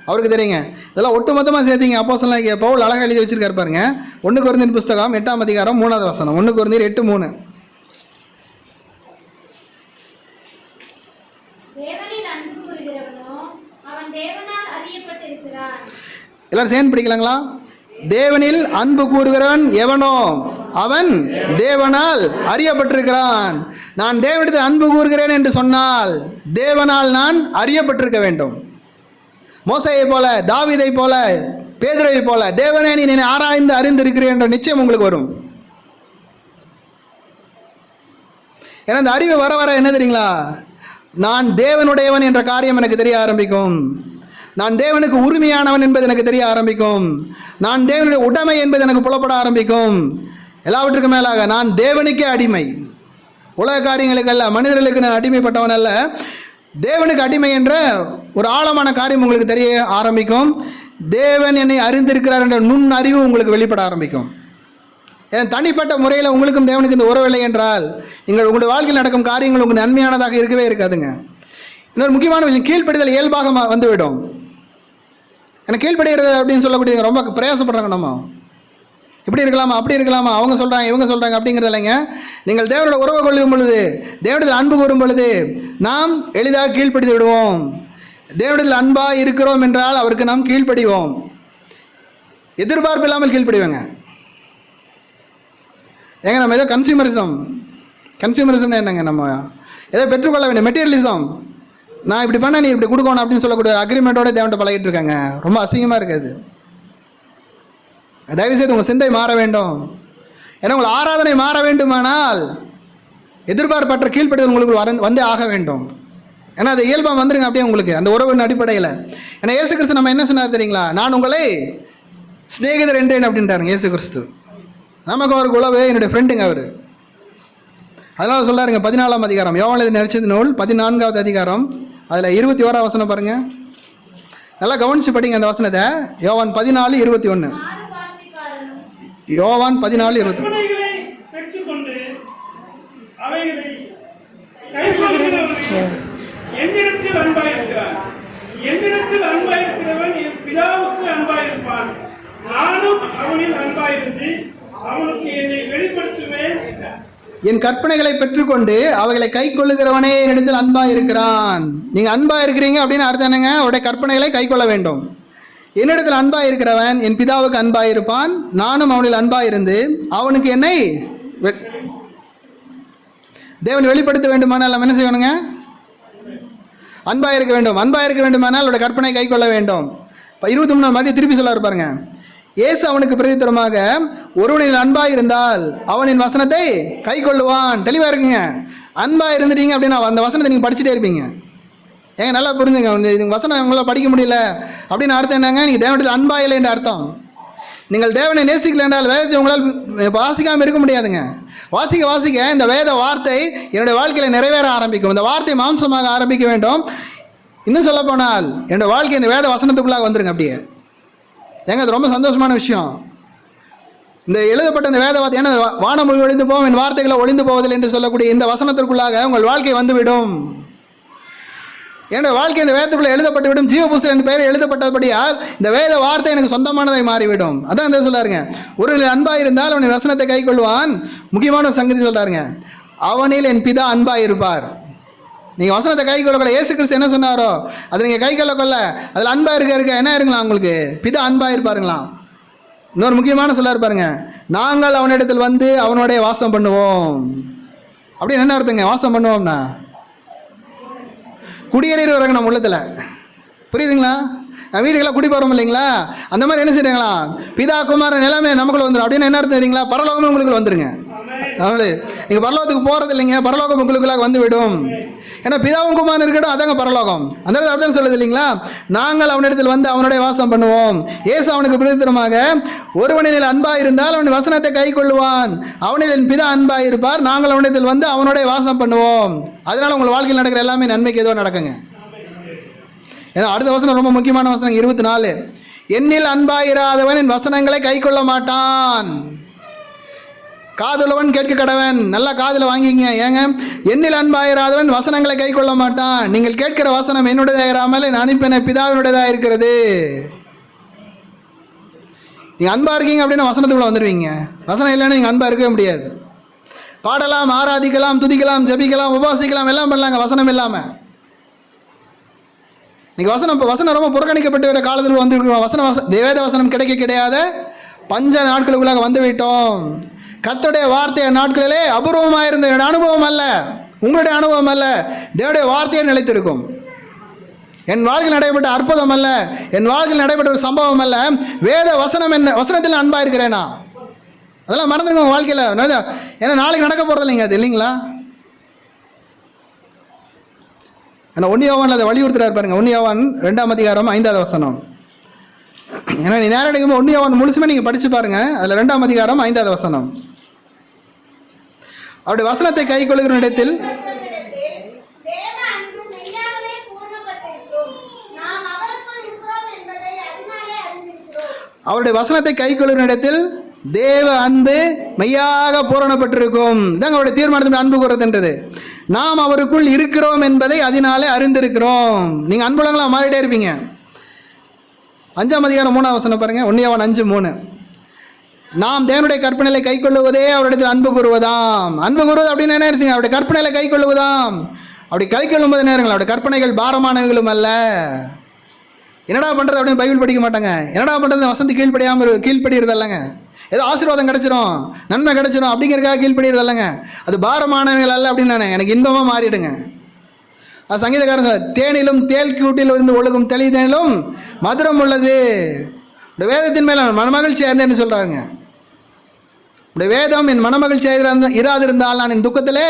அவருக்கு தெரியுங்க. இதெல்லாம் ஒட்டுமொத்தமாக சேர்த்திங்க. அப்போஸ்தலனாகிய பவுல் அழகாக எழுதி வச்சிருக்காரு பாருங்க. 1 கொரிந்தியர் புஸ்தகம் 8ஆம் அதிகாரம் 3வது வசனம். 1 கொரிந்தியர் 8:3. எல்லாரும் சேர்ந்து படிக்கலாங்களா? தேவனில் அன்பு கூறுகிறவன் எவனோ அவன் தேவனால் அறியப்பட்டிருக்கிறான். நான் தேவனிடத்தில் அன்பு கூறுகிறேன் என்று சொன்னால் தேவனால் நான் அறியப்பட்டிருக்க வேண்டும். மோசேயை போல, தாவீதை போல, பேதுருவை போல, தேவனே நீ என்னை ஆராய்ந்து அறிந்திருக்கிறேன் என்ற நிச்சயம் உங்களுக்கு வரும். ஏன்னா இந்த அறிவு வர வர என்ன தெரியுங்களா, நான் தேவனுடையவன் என்ற காரியம் எனக்கு தெரிய ஆரம்பிக்கும். நான் தேவனுக்கு உரிமையானவன் என்பது எனக்கு தெரிய ஆரம்பிக்கும். நான் தேவனுடைய உடைமை என்பது எனக்கு புலப்பட ஆரம்பிக்கும். எல்லாவற்றுக்கும் மேலாக நான் தேவனுக்கே அடிமை. உலக காரியங்களுக்கு அல்ல, மனிதர்களுக்கு நான் அடிமைப்பட்டவன் அல்ல, தேவனுக்கு அடிமை என்ற ஒரு ஆழமான காரியம் உங்களுக்கு தெரிய ஆரம்பிக்கும். தேவன் என்னை அறிந்திருக்கிறார் என்ற நுண் அறிவு உங்களுக்கு வெளிப்பட ஆரம்பிக்கும். ஏன் தனிப்பட்ட முறையில் உங்களுக்கும் தேவனுக்கு இந்த உறவில்லை என்றால் உங்களுடைய வாழ்க்கையில் நடக்கும் காரியங்கள் உங்களுக்கு நன்மையானதாக இருக்கவே இருக்காதுங்க. இன்னொரு முக்கியமான விஷயம், கீழ்ப்படிதல் இயல்பாக வந்துவிடும். எனக்கு கீழ்ப்படுகிறது அப்படின்னு சொல்லக்கூடிய ரொம்ப பிரயாசப்படுறாங்க. நம்ம இப்படி இருக்கலாமா, அப்படி இருக்கலாமா, அவங்க சொல்கிறாங்க, இவங்க சொல்கிறாங்க அப்படிங்கிறது இல்லைங்க. நீங்கள் தேவனோட உறவு கொள்ளும் பொழுது, தேவனிடத்தில் அன்பு கூறும் பொழுது நாம் எளிதாக கீழ்ப்படிந்து விடுவோம். தேவனிடத்தில் அன்பாக இருக்கிறோம் என்றால் அவருக்கு நாம் கீழ்ப்படிவோம். எதிர்பார்ப்பு இல்லாமல் கீழ்ப்படிவோங்க. ஏங்க நம்ம ஏதோ கன்சியூமரிசம் என்னங்க, நம்ம ஏதோ பெற்றுக்கொள்ள வேண்டிய மெட்டீரியலிசம், நான் இப்படி பண்ண நீ இப்படி கொடுக்கணும் அப்படின்னு சொல்லக்கூடிய அக்ரிமெண்ட்டோட தேவன்கிட்ட பழகிட்டு இருக்காங்க. ரொம்ப அசிங்கமாக இருக்குது. தயவுசெய்து உங்கள் சிந்தை மாற வேண்டும். ஏன்னா உங்கள் ஆராதனை மாற வேண்டுமானால் எதிர்பார்ப்பற்ற கீழ்ப்படுதல் உங்களுக்கு வந்தே ஆக வேண்டும். ஏன்னா அது இயல்பாக வந்துருங்க அப்படியே உங்களுக்கு அந்த உறவின் அடிப்படையில். ஏன்னா இயேசு கிறிஸ்து நம்ம என்ன சொன்னார் தெரியுங்களா, நான் உங்களை சிநேகிதர் என்றேன் அப்படின்ட்டாருங்க இயேசு கிறிஸ்து. நமக்கு அவருக்கு உழவு, என்னுடைய ஃப்ரெண்டுங்க அவர். அதனால சொல்கிறாருங்க 14ஆம் அதிகாரம், யோவான் எழுதின நற்செய்தி நூல் 14வது அதிகாரம், அதில் 21ஆம் வசனம் பாருங்கள். நல்லா கவனித்து படிங்க அந்த வசனத்தை. யோவான் 14:21. யோவான் 14:20. என் கற்பனைகளை பெற்றுக்கொண்டு அவைகளை கை கொள்ளுகிறவனே என்னிடத்தில் அன்பா இருக்கிறான். நீங்க அன்பா இருக்கிறீங்க அப்படின்னு அர்த்தம் என்னங்க, அவருடைய கற்பனைகளை கை கொள்ள வேண்டும். என்னிடத்தில் அன்பா இருக்கிறவன் என் பிதாவுக்கு அன்பா இருப்பான், நானும் அவனில் அன்பா இருந்து அவனுக்கு என்னை தேவன் வெளிப்படுத்த வேண்டுமானால் நம்ம என்ன செய்யணுங்க, அன்பா இருக்க வேண்டும். அன்பா இருக்க வேண்டுமானால் அவருடைய கற்பனை கை கொள்ள வேண்டும். 23 மறுபடியும் திருப்பி சொல்ல இருப்பாருங்க. இயேசு அவனுக்கு பிரதித்திரமாக, ஒருவனில் அன்பாக இருந்தால் அவனின் வசனத்தை கை கொள்ளுவான். தெளிவாக இருக்குங்க. அன்பாக இருந்துட்டீங்க அப்படின்னா அந்த வசனத்தை நீங்கள் படிச்சுட்டே இருப்பீங்க. ஏங்க நல்லா புரிஞ்சுங்க, இது வசனம் உங்களால் படிக்க முடியல அப்படின்னு அர்த்தம் என்னங்க, நீங்கள் தேவனிடத்தில் அன்பாக இல்லை என்ற அர்த்தம். நீங்கள் தேவனை நேசிக்கல என்றால் வேதத்தை உங்களால் வாசிக்காமல் இருக்க முடியாதுங்க. வாசிக்க வாசிக்க இந்த வேத வார்த்தை என்னுடைய வாழ்க்கையில் நிறைவேற ஆரம்பிக்கும். இந்த வார்த்தை மாம்சமாக ஆரம்பிக்க வேண்டும். இன்னும் சொல்ல போனால் என்னுடைய வாழ்க்கை இந்த வேத வசனத்துக்குள்ளாக வந்துருங்க அப்படியே. ஏங்க அது ரொம்ப சந்தோஷமான விஷயம். இந்த எழுதப்பட்ட இந்த வேத வார்த்தை, ஏன்னா வானம் ஒழிந்து போவோம், என் வார்த்தைகளை ஒழிந்து போவதில்லை என்று சொல்லக்கூடிய இந்த வசனத்திற்குள்ளாக உங்கள் வாழ்க்கை வந்துவிடும். என்னுடைய வாழ்க்கை இந்த வேதத்துக்குள்ளே எழுதப்பட்டு விடும். ஜீவ புஸ்தகம் என்ற பெயர் எழுதப்பட்டபடியால் இந்த வேத வார்த்தை எனக்கு சொந்தமானதை மாறிவிடும். அதான் இந்த சொல்லாருங்க, ஒரு அன்பாக இருந்தால் அவனின் வசனத்தை கை கொள்வான். முக்கியமான சங்கதி சொல்றாருங்க, அவனில் என் பிதா அன்பாக இருப்பார். நீங்கள் வசனத்தை கை கொள்ளக்கூட, இயேசு கிறிஸ்து என்ன சொன்னாரோ அதை நீங்கள் கை கொள்ள அதில் அன்பாக இருக்க என்ன இருங்களா, உங்களுக்கு பிதா அன்பாக இருப்பாருங்களாம். இன்னொரு முக்கியமான சொல்ல இருப்பாருங்க, நாங்கள் அவனிடத்தில் வந்து அவனுடைய வாசம் பண்ணுவோம். அப்படின்னு என்ன அர்த்தங்க, வாசம் பண்ணுவோம்னா குடியேறி வராங்க நம்ம உள்ளத்தில், புரியுதுங்களா? வீடுகளாக குடி போகிறோம் இல்லைங்களா, அந்த மாதிரி என்ன செய்யுங்களா, பிதா குமாரன் எல்லாமே நமக்குள்ள வந்துடும். அப்படின்னு என்ன அர்த்தம் தெரியுங்களா, பரலோகமே உங்களுக்கு வந்துருங்க. அதாவது நீங்கள் பரலோகத்துக்கு போகிறது இல்லைங்க, பரலோகம் உங்களுக்குள்ளாக வந்து விடும். ஏன்னா பிதாவும் குமாரன் இருக்கட்டும், அதாங்க பரலோகம். அந்த இடத்துல அப்படிதான் சொல்லுது இல்லைங்களா, நாங்கள் அவனிடத்தில் வந்து அவனுடைய வாசம் பண்ணுவோம். இயேசு அவனுக்கு பிரதித்திரமாக, ஒருவனில் அன்பாக இருந்தால் அவன் வசனத்தை கை கொள்ளுவான், அவனில் என் பிதா அன்பாக இருப்பார், நாங்கள் அவனிடத்தில் வந்து அவனுடைய வாசம் பண்ணுவோம். அதனால உங்கள் வாழ்க்கையில் நடக்கிற எல்லாமே நன்மைக்கு ஏதோ நடக்குங்க. ஏன்னா அடுத்த வசனம் ரொம்ப முக்கியமான வசனம் 24. என்னில் அன்பாயிராதவன் என் வசனங்களை கை கொள்ள மாட்டான். காதுள்ளவன் கேட்க கடவன். நல்லா காதில் வாங்கிங்க. ஏங்க, என்னில் அன்பாயிராதவன் வசனங்களை கை கொள்ள மாட்டான். நீங்கள் கேட்கிற வசனம் என்னுடையதாக இராமல் என் அனுப்பின பிதாவினுடையதாக இருக்கிறது. நீங்கள் அன்பாக இருக்கீங்க அப்படின்னா வசனத்துக்குள்ளே வந்துடுவீங்க. வசனம் இல்லைன்னா நீங்கள் அன்பாக இருக்கவே முடியாது. பாடலாம், ஆராதிக்கலாம், துதிக்கலாம், ஜபிக்கலாம், உபாசிக்கலாம், எல்லாம் பண்ணலாங்க வசனம் இல்லாமல். நீங்கள் வசனம் ரொம்ப புறக்கணிக்கப்பட்டு வர காலத்தில் வந்துருக்கிறோம். வேத வசனம் கிடையாத பஞ்ச நாட்களுக்குள்ளாக வந்து விட்டோம். கர்த்தருடைய வார்த்தைய நாட்களிலே அபூர்வமாக இருந்த என்னுடைய அனுபவம் அல்ல, உங்களுடைய அனுபவம் அல்ல, தேவனுடைய வார்த்தையை நிலைத்திருக்கும். என் வாழ்க்கையில் நடைபெற்ற அற்புதம் அல்ல, என் வாழ்க்கையில் நடைபெற்ற ஒரு சம்பவம் அல்ல, வேத வசனம் என்ன வசனத்தில் அன்பாக இருக்கிறேனா. அதெல்லாம் மறந்துங்க உங்கள் வாழ்க்கையில். ஏன்னா நாளைக்கு நடக்க போகிறது இல்லைங்க அது, இல்லைங்களா? ஏன்னா 1 யோவான் அதை வலியுறுத்துறாரு பாருங்க. 1 யோவான் 2ஆம் அதிகாரம் 5வது வசனம். ஏன்னா நீ நேரம் எடுக்கும்போது 1 யோவான் முழுசுமே நீங்கள் படித்து பாருங்க. அதில் 2ஆம் அதிகாரம் 5வது வசனம். அவருடைய வசனத்தை கை கொள்கிற இடத்தில் அவருடைய வசனத்தை கை கொள்கிற இடத்தில் தேவ அன்பு மெய்யாக பூரணப்பட்டிருக்கும். இதாங்க அவருடைய தீர்மானத்தின் அன்பு கூறதுன்றது. நாம் அவருக்குள் இருக்கிறோம் என்பதை அதனாலே அறிந்திருக்கிறோம். நீங்கள் அன்புள்ளவங்களா மாறிட்டே இருப்பீங்க. 5ஆம் அதிகாரம் 3ஆம் வசனம் பாருங்க. 1 யோவான் 5:3. நாம் தேவனுடைய கற்பனைகளை கை கொள்ளுவதே அவரிடத்தில் அன்பு கூறுவதாம். அன்பு கூறுவது அப்படின்னு என்ன இருந்துச்சுங்க? அவருடைய கற்பனைகளை கை கொள்ளுவதாம். அப்படி கை கொள்ளும்போது நேரங்கள் அவருடைய கற்பனைகள் பாரமானவர்களும் அல்ல. என்னடா பண்ணுறது அப்படின்னு பைபிள் படிக்க மாட்டாங்க. என்னடா பண்ணுறது வசந்தி கீழ்படுகிறது இல்லைங்க. ஏதோ ஆசீர்வாதம் கிடைச்சிரும், நன்மை கிடைச்சிரும் அப்படிங்கிறதுக்காக கீழ்படுகிறது இல்லைங்க. அது பாரமானவர்கள் அல்ல அப்படின்னு நான் எனக்கு இன்பமாக மாறிடுங்க. அது சங்கீதக்காரன் சொல்ல, தேனிலும் தேல் கூட்டில் இருந்து ஒழுகும் தெளி தேனிலும் மதுரம் உள்ளது. வேதத்தின் மேலே மனமகிழ்ச்சியாக இருந்தேன்னு சொல்கிறாருங்க. உடைய வேதம் என் மனமகிழ்ச்சியாக இராதிருந்தால் நான் என் துக்கத்திலே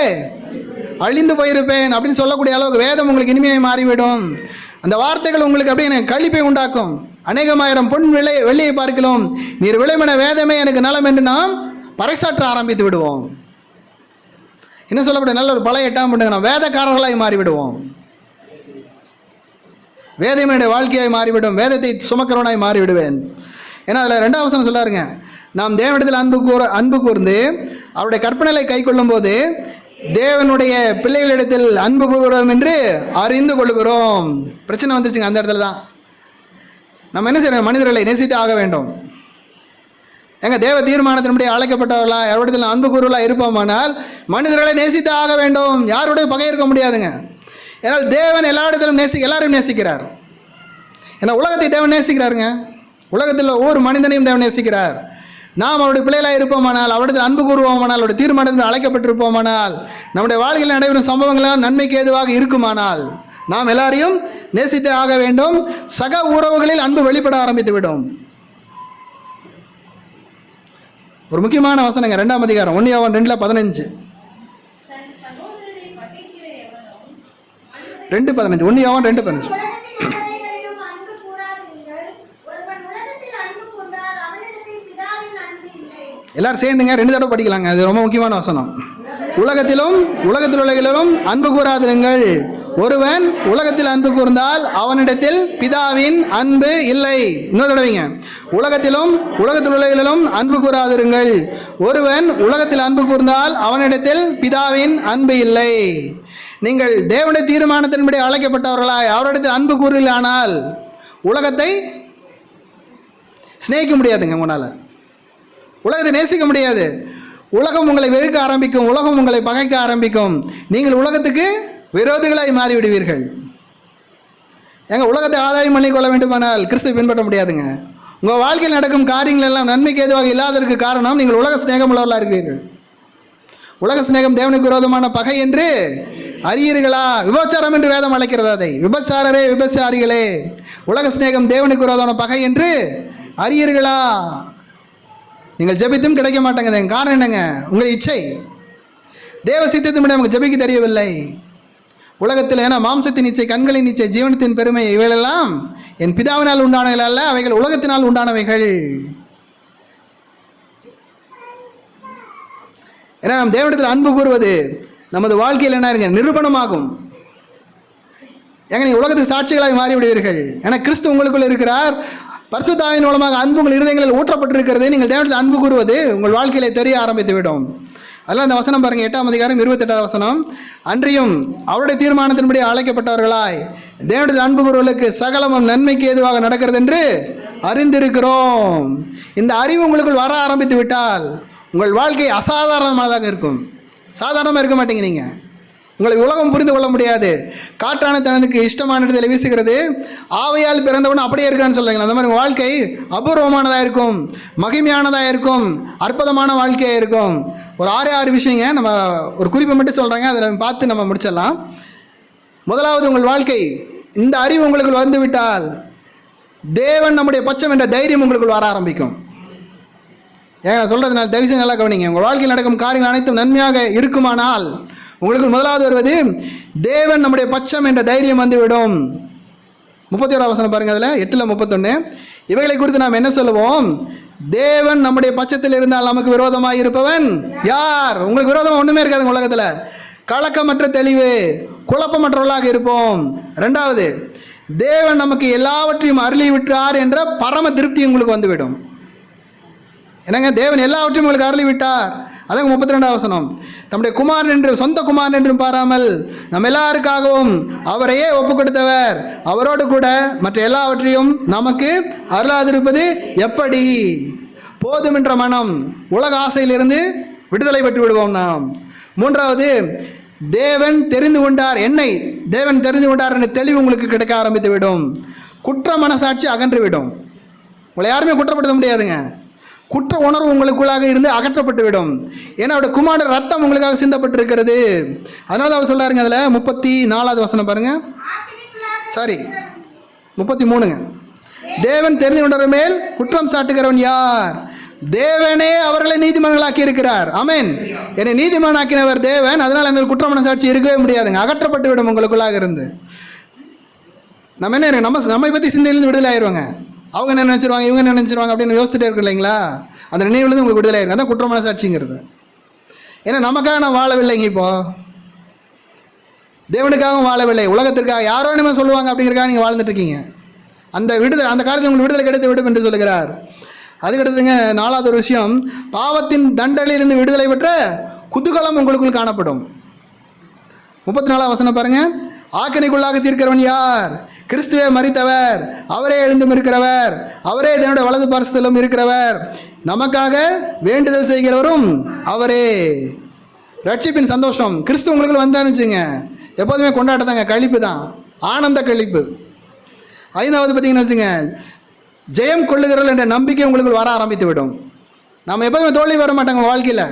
அழிந்து போயிருப்பேன் அப்படின்னு சொல்லக்கூடிய அளவுக்கு வேதம் உங்களுக்கு இனிமையை மாறிவிடும். அந்த வார்த்தைகள் உங்களுக்கு அப்படியே எனக்கு களிப்பை உண்டாக்கும். அநேகமாயிரம் பொன் வெள்ளியை பார்க்கலாம் நீர் விளைமன வேதமே எனக்கு நலம் என்று நாம் பறைசாற்ற ஆரம்பித்து விடுவோம். என்ன சொல்லக்கூடிய நல்ல ஒரு பழைய 8ஆம் ஆண்டு நாம் வேதக்காரர்களாய் மாறிவிடுவோம். வேதமையுடைய வாழ்க்கையாய் மாறிவிடும். வேதத்தை சுமக்கிறவனாய் மாறிவிடுவேன். ஏன்னா அதில் 2ஆம் வசனம் சொல்லாருங்க, நாம் தேவனிடத்தில் அன்பு கூர்ந்து அவருடைய கற்பனைகளை கை கொள்ளும் போது தேவனுடைய பிள்ளைகளிடத்தில் அன்பு கூறுகிறோம் என்று அறிந்து கொள்கிறோம். பிரச்சனை வந்துருச்சுங்க அந்த இடத்துல தான். நம்ம என்ன செய்யறோம்? மனிதர்களை நேசித்து ஆக வேண்டும். எங்கள் தேவ தீர்மானத்தின்படி அழைக்கப்பட்டவர்களா எவரிடத்தில் அன்பு கூறுவலா இருப்போமானால் மனிதர்களை நேசித்து ஆக வேண்டும். யாருடைய பகை இருக்க முடியாதுங்க. ஏன்னால் தேவன் எல்லா இடத்திலும் எல்லாரையும் நேசிக்கிறார். ஏன்னா உலகத்தை தேவன் நேசிக்கிறாருங்க. உலகத்தில் ஒவ்வொரு மனிதனையும் தேவன் நேசிக்கிறார். நாம் அவருடைய பிள்ளைகளாக இருப்போமானால், அவருடைய அன்பு கூறுவோமானால், அவருடைய தீர்மானத்தில் அழைக்கப்பட்டிருப்போமானால், நம்முடைய வாழ்க்கையில் நடைபெறும் சம்பவங்களால் நன்மைக்கு ஏதுவாக இருக்குமானால் நாம் எல்லாரையும் நேசித்தே ஆக வேண்டும். சக உறவுகளில் அன்பு வெளிப்பட ஆரம்பித்து விடும். ஒரு முக்கியமான வசனங்க 2ஆம் அதிகாரம் 1 யோவான் 2:15. 2:15 1 யோவான் 2:15. எல்லாரும் சேர்ந்துங்க 2 தடவை படிக்கலாங்க. அது ரொம்ப முக்கியமான வசனம். உலகத்தில் உள்ளவர்களும் அன்பு கூறாதிருங்கள். ஒருவன் உலகத்தில் அன்பு கூர்ந்தால் அவனிடத்தில் பிதாவின் அன்பு இல்லை. இன்னொரு தடவைங்க, உலகத்தில் உள்ளவர்களும் அன்பு கூறாதிருங்கள். ஒருவன் உலகத்தில் அன்பு கூர்ந்தால் அவனிடத்தில் பிதாவின் அன்பு இல்லை. நீங்கள் தேவனுடைய தீர்மானத்தின்படி அழைக்கப்பட்டவர்களாய் அவரிடத்தில் அன்பு கூறலானால் உலகத்தை சிநேகிக்க முடியாதுங்க. உங்களால் உலகத்தை நேசிக்க முடியாது. உலகம் உங்களை வெறுக்க ஆரம்பிக்கும், உலகம் உங்களை பகைக்க ஆரம்பிக்கும். நீங்கள் உலகத்துக்கு விரோதிகளாய் மாறிவிடுவீர்கள். உலகத்தை ஆதாயம் பண்ணிக்கொள்ள வேண்டுமானால் கிறிஸ்துவை பின்பற்ற முடியாதுங்க. உங்கள் வாழ்க்கையில் நடக்கும் காரியங்கள் எல்லாம் நன்மைக்கு ஏதுவாக இல்லாததற்கு காரணம் நீங்கள் உலக சிநேகம் உள்ளவர்களாக இருக்கிறீர்கள். உலக சிநேகம் தேவனுக்கு விரோதமான பகை என்று அறியீர்களா? விபச்சாரம் என்று வேதம் அழைக்கிறது. அதை விபச்சாரரே விபச்சாரிகளே, உலக சிநேகம் தேவனுக்கு விரோதமான பகை என்று அறியீர்களா? நீங்கள் ஜெபித்தும் கிடைக்க மாட்டாங்க. காரணம் என்னங்க? உங்கள் இச்சை. தேவ சித்தத்தின்படி நமக்கு ஜெபிக்க தெரியவில்லை. உலகத்தில் ஏன்னா மாம்சத்தின் இச்சை, கண்களின் இச்சை, ஜீவனத்தின் பெருமை, இவைகளெல்லாம் என் பிதாவினால் உண்டானவைகள் அல்ல, அவைகள் உலகத்தினால் உண்டானவைகள். ஏன்னா நம் தேவனிடத்தில் அன்பு கூறுவது நமது வாழ்க்கையில் என்ன இருங்க நிரூபணமாகும். ஏங்க நீங்கள் உலகத்துக்கு சாட்சிகளாய் மாறிவிடுவீர்கள். ஏன்னா கிறிஸ்து உங்களுக்குள் இருக்கிறார். பரிசுத்த ஆவியின் மூலமாக அன்பு உங்கள் இருதயங்களில் ஊற்றப்பட்டிருக்கிறது. நீங்கள் தேவனிடத்தில் அன்பு கூறுவது உங்கள் வாழ்க்கையிலே தெரிய ஆரம்பித்து விடும். அதெல்லாம் அந்த வசனம் பாருங்கள், 8ஆம் அதிகாரம் 28வது வசனம். அன்றியும் அவருடைய தீர்மானத்தின்படி அழைக்கப்பட்டவர்களாய் தேவனிடத்தில் அன்பு கூறுவர்களுக்கு சகலமும் நன்மைக்கு ஏதுவாக நடக்கிறது என்று அறிந்திருக்கிறோம். இந்த அறிவு உங்களுக்குள் வர ஆரம்பித்து விட்டால் உங்கள் வாழ்க்கை அசாதாரணமானதாக இருக்கும். சாதாரணமாக இருக்க மாட்டீங்க. நீங்கள் உங்களை உலகம் புரிந்து கொள்ள முடியாது. காற்றான தனதுக்கு இஷ்டமான இடத்துல வீசுகிறது, ஆவையால் பிறந்தவன் அப்படியே இருக்கான்னு சொல்கிறாங்க. அந்த மாதிரி வாழ்க்கை அபூர்வமானதாக இருக்கும், மகிமையானதாக இருக்கும், அற்புதமான வாழ்க்கையாக இருக்கும். ஒரு 6 விஷயங்க நம்ம ஒரு குறிப்பை மட்டும் சொல்கிறாங்க, அதை நம்ம பார்த்து நம்ம முடிச்சிடலாம். முதலாவது, உங்கள் வாழ்க்கை இந்த அறிவு உங்களுக்குள் வந்து விட்டால் தேவன் நம்முடைய பட்சம் என்ற தைரியம் உங்களுக்குள் வர ஆரம்பிக்கும். ஏங்க சொல்கிறதுனால தயவுசெய்து நல்லா கவனிங்க. உங்கள் வாழ்க்கையில் நடக்கும் காரியங்கள் அனைத்தும் நன்மையாக இருக்குமானால் உங்களுக்கு முதலாவது வருவது தேவன் நம்முடைய பட்சம் என்ற தைரியம் வந்துவிடும். 31 வசனம் பாருங்க, அதில் 8:31. இவைகளை குறித்து நாம் என்ன சொல்லுவோம்? தேவன் நம்முடைய பட்சத்தில் இருந்தால் நமக்கு விரோதமாக இருப்பவன் யார்? உங்களுக்கு விரோதமாக ஒன்றுமே இருக்காதுங்க உலகத்தில். கலக்கமற்ற தெளிவு, குழப்பமற்றவர்களாக இருப்போம். 2வது, தேவன் நமக்கு எல்லாவற்றையும் அருளி விட்டார் என்ற பரம திருப்தி உங்களுக்கு வந்துவிடும். என்னங்க, தேவன் எல்லாவற்றையும் உங்களுக்கு அருளி விட்டார். அதான் 32வது வசனம். நம்முடைய குமாரன் என்று சொந்த குமாரன் என்றும் பாராமல் நம்ம எல்லாருக்காகவும் அவரையே ஒப்பு கொடுத்தவர் அவரோடு கூட மற்ற எல்லாவற்றையும் நமக்கு அருளாதிருப்பது எப்படி? போதும் என்ற மனம், உலக ஆசையிலிருந்து விடுதலை பெற்று விடுவோம் நாம். 3வது, தேவன் தெரிந்து கொண்டார், என்னை தேவன் தெரிந்து கொண்டார் என்ற தெளிவு உங்களுக்கு கிடைக்க ஆரம்பித்து விடும். குற்ற மனசாட்சி அகன்று விடும். உங்களை யாருமே குற்றப்படுத்த முடியாதுங்க. குற்ற உணர்வு உங்களுக்குள்ளாக இருந்து அகற்றப்பட்டு விடும். ஏன்னா அவருடைய குமாரன் ரத்தம் உங்களுக்காக சிந்தப்பட்டிருக்கிறது. அதனால அவர் சொல்றாருங்க, அதில் 34வது வசனம் பாருங்க, 33ங்க. தேவன் தெரிந்து கொண்டவர் மேல் குற்றம் சாட்டுகிறவன் யார்? தேவனே அவர்களை நீதிமான்களாக்கி இருக்கிறார். ஆமென். என்னை நீதிமானாக்கினவர் தேவன். அதனால் எங்களுக்கு குற்ற மனசாட்சி இருக்கவே முடியாதுங்க, அகற்றப்பட்டு விடும் உங்களுக்குள்ளாக இருந்து. நம்ம என்ன நம்மை பற்றி சிந்தையிலிருந்து விடுதலை ஆயிடுவாங்க. அவங்க என்ன நினச்சிருவாங்க, இவங்க என்ன நினச்சிருவாங்க அப்படின்னு யோசிச்சுட்டே இருக்கு இல்லைங்களா? அந்த நினைவுலேருந்து உங்களுக்கு விடுதலை ஆயிருக்கு. அதான் குற்ற மனசாட்சிங்கிறது. ஏன்னா நமக்காக நான் வாழவில்லைங்க, இப்போ தேவனுக்காகவும் வாழவில்லை, உலகத்திற்காக யாரோ என்ன சொல்லுவாங்க அப்படிங்கிறக்காக நீங்கள் வாழ்ந்துட்டு இருக்கீங்க. அந்த விடுதலை, அந்த காரியத்தை உங்களுக்கு விடுதலை கிடைத்து விடும் என்று சொல்லுகிறார். அதுக்கடுத்துங்க 4வது ஒரு விஷயம், பாவத்தின் தண்டனையிலிருந்து விடுதலை பெற்ற குதூகலம் உங்களுக்குள் காணப்படும். 34வது வசனம் பாருங்க, ஆக்கினைக்குள்ளாக தீர்க்கிறவன் யார்? கிறிஸ்துவே மரித்தவர், அவரே எழுந்தும் இருக்கிறவர், அவரே தன்னுடைய வலது பார்சத்திலும் இருக்கிறவர், நமக்காக வேண்டுதல் செய்கிறவரும் அவரே. ரட்சிப்பின் சந்தோஷம் கிறிஸ்து உங்களுக்கு வந்தான்னு வச்சுங்க, எப்போதுமே கொண்டாட்டத்தாங்க, கழிப்பு தான், ஆனந்த கழிப்பு. 5வது பார்த்தீங்கன்னு வச்சுங்க, ஜெயம் கொள்ளுகிறவர்கள் என்ற நம்பிக்கை உங்களுக்கு வர ஆரம்பித்து விடும். நம்ம எப்போதுமே தோல்வி வர மாட்டாங்க வாழ்க்கையில்.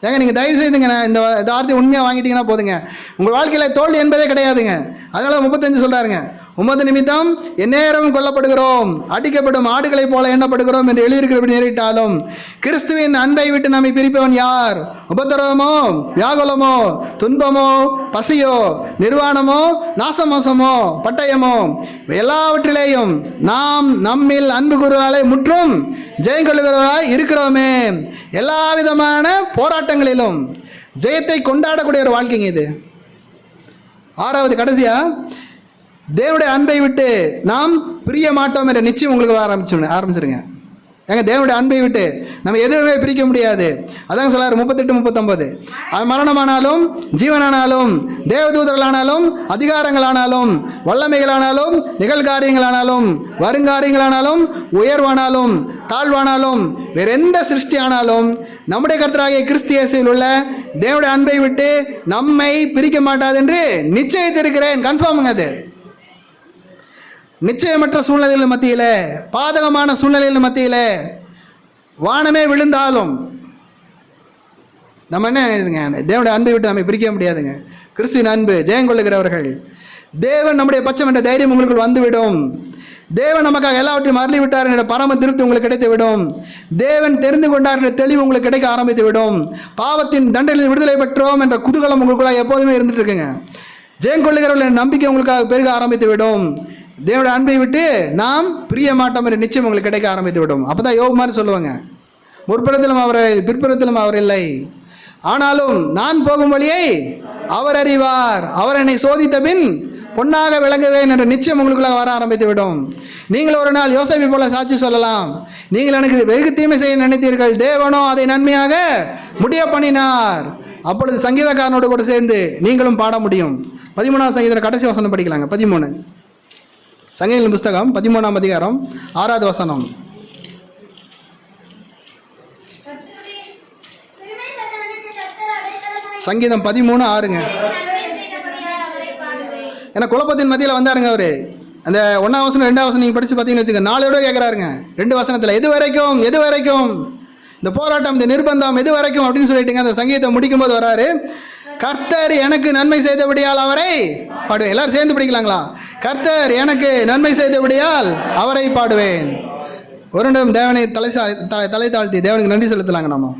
ஏங்க நீங்கள் தயவு செய்துங்க இந்த வார்த்தையை உண்மையாக வாங்கிட்டீங்கன்னா போதுங்க, உங்கள் வாழ்க்கையில் தோல்வி என்பதே கிடையாதுங்க. அதனால் 35 சொல்கிறாருங்க, உமது நிமித்தம் எந்நேரமும் கொல்லப்படுகிறோம், அடிக்கப்படும் ஆடுகளைப் போல எண்ணப்படுகிறோம் என்று எழுதியிருக்கிறபடி நேரிட்டாலும் கிறிஸ்துவின் அன்பை விட்டு நம்மை பிரிப்பவன் யார்? உபத்திரவமோ, வியாகுலமோ, துன்பமோ, பசியோ, நிர்வாணமோ, நாசமோசமோ, பட்டயமோ, எல்லாவற்றிலேயும் நாம் நம்மில் அன்பு கூறுவதாலே முற்றும் ஜெயங்கொள்ளுகிறவராய் இருக்கிறோமே. எல்லா விதமான போராட்டங்களிலும் ஜெயத்தை கொண்டாடக்கூடிய ஒரு வாழ்க்கைங்க இது. 6வது கடைசியா, தேவனுடைய அன்பை விட்டு நாம் பிரிய மாட்டோம் என்ற நிச்சயம் உங்களுக்கு ஆரம்பிச்சிருங்க. ஏங்க தேவனுடைய அன்பை விட்டு நம்ம எதுவுமே பிரிக்க முடியாது. அதாங்க சொல்லாரு 38, 39. அது மரணமானாலும் ஜீவனானாலும் தேவதூதர்களானாலும் அதிகாரங்களானாலும் வல்லமைகளானாலும் நிகழ்காரியங்களானாலும் வருங்காரியங்களானாலும் உயர்வானாலும் தாழ்வானாலும் வேற எந்த சிருஷ்டி ஆனாலும் நம்முடைய கர்த்தராகிய கிறிஸ்து இயேசுவில் உள்ள தேவனுடைய அன்பை விட்டு நம்மை பிரிக்க மாட்டாது என்று நிச்சயித்திருக்கிறேன். கன்ஃபார்முங்க. அது நிச்சயமற்ற சூழ்நிலைகள் மத்தியில், பாதகமான சூழ்நிலைகள் மத்தியில் வானமே விழுந்தாலும் நம்ம என்ன இதுங்க, தேவனுடைய அன்பை விட்டு நம்ம பிரிக்க முடியாதுங்க. கிறிஸ்துவின் அன்பு ஜெயங்கொள்ளுகிறவர்கள். தேவன் நம்முடைய பட்சம் என்ற தைரியம் உங்களுக்குள் வந்துவிடும். தேவன் நமக்காக எல்லாவற்றையும் அருளி விட்டார் என்ற பரம திருப்தி உங்களுக்கு கிடைத்து விடும். தேவன் தெரிந்து கொண்டார் என்ற தெளிவு உங்களுக்கு கிடைக்க ஆரம்பித்து விடும். பாவத்தின் தண்டனையில் விடுதலை பெற்றோம் என்ற குதூகலம் உங்களுக்குள்ள எப்போதுமே இருந்துட்டு இருக்குங்க. ஜெயங்கொள்ளுகிறவர்கள் நம்பிக்கை உங்களுக்காக பெருக ஆரம்பித்து விடும். தேவனுடைய அன்பை விட்டு நாம் பிரிய மாட்டோம் என்ற நிச்சயம் உங்களுக்கு கிடைக்க ஆரம்பித்து விடும். அப்போ தான் யோபு மாதிரி சொல்லுவாங்க, முற்புறத்திலும் அவர் பிற்புறத்திலும் அவர் இல்லை, ஆனாலும் நான் போகும் வழியை அவர் அறிவார், அவர் என்னை சோதித்த பின் பொன்னாக விளங்குவேன் என்ற நிச்சயம் உங்களுக்குள்ளாக வர ஆரம்பித்து விடும். நீங்கள் ஒரு நாள் யோசேப்பை போல சாட்சி சொல்லலாம், நீங்கள் எனக்கு வெகு தீமை செய்ய நினைத்தீர்கள், தேவனோ அதை நன்மையாக முடிய பண்ணினார். அப்பொழுது சங்கீதக்காரனோடு கூட சேர்ந்து நீங்களும் பாட முடியும். 13ஆம் சங்கீதம் கடைசி வசனம் படிக்கலாங்க. 13 சங்கீத புஸ்தகம் 13ஆம் அதிகாரம் 6வது வசனம். சங்கீதம் 13:6ங்க. ஏன்னா குழப்பத்தின் மத்தியில் வந்தாருங்க அவரு. அந்த 1ஆம் வசனம் 2ஆம் வசனம் நீங்கள் படித்து பார்த்தீங்கன்னு வச்சுக்கோங்க, 4 விட கேட்குறாருங்க 2 வசனத்தில். எது வரைக்கும் இந்த போராட்டம், இந்த நிர்பந்தம் எது வரைக்கும் அப்படின்னு சொல்லிட்டுங்க அந்த சங்கீதத்தை முடிக்கும் போது வராரு, கர்த்தர் எனக்கு நன்மை செய்தபடியால் அவரை பாடுவேன். எல்லாரும் சேர்ந்து படிக்கலாங்களா? கர்த்தர் எனக்கு நன்மை செய்தபடியால் அவரை பாடுவேன். ஒரு நிமிடம் தேவனை தலை தாழ்த்தி தேவனுக்கு நன்றி செலுத்தலாங்க. நம்ம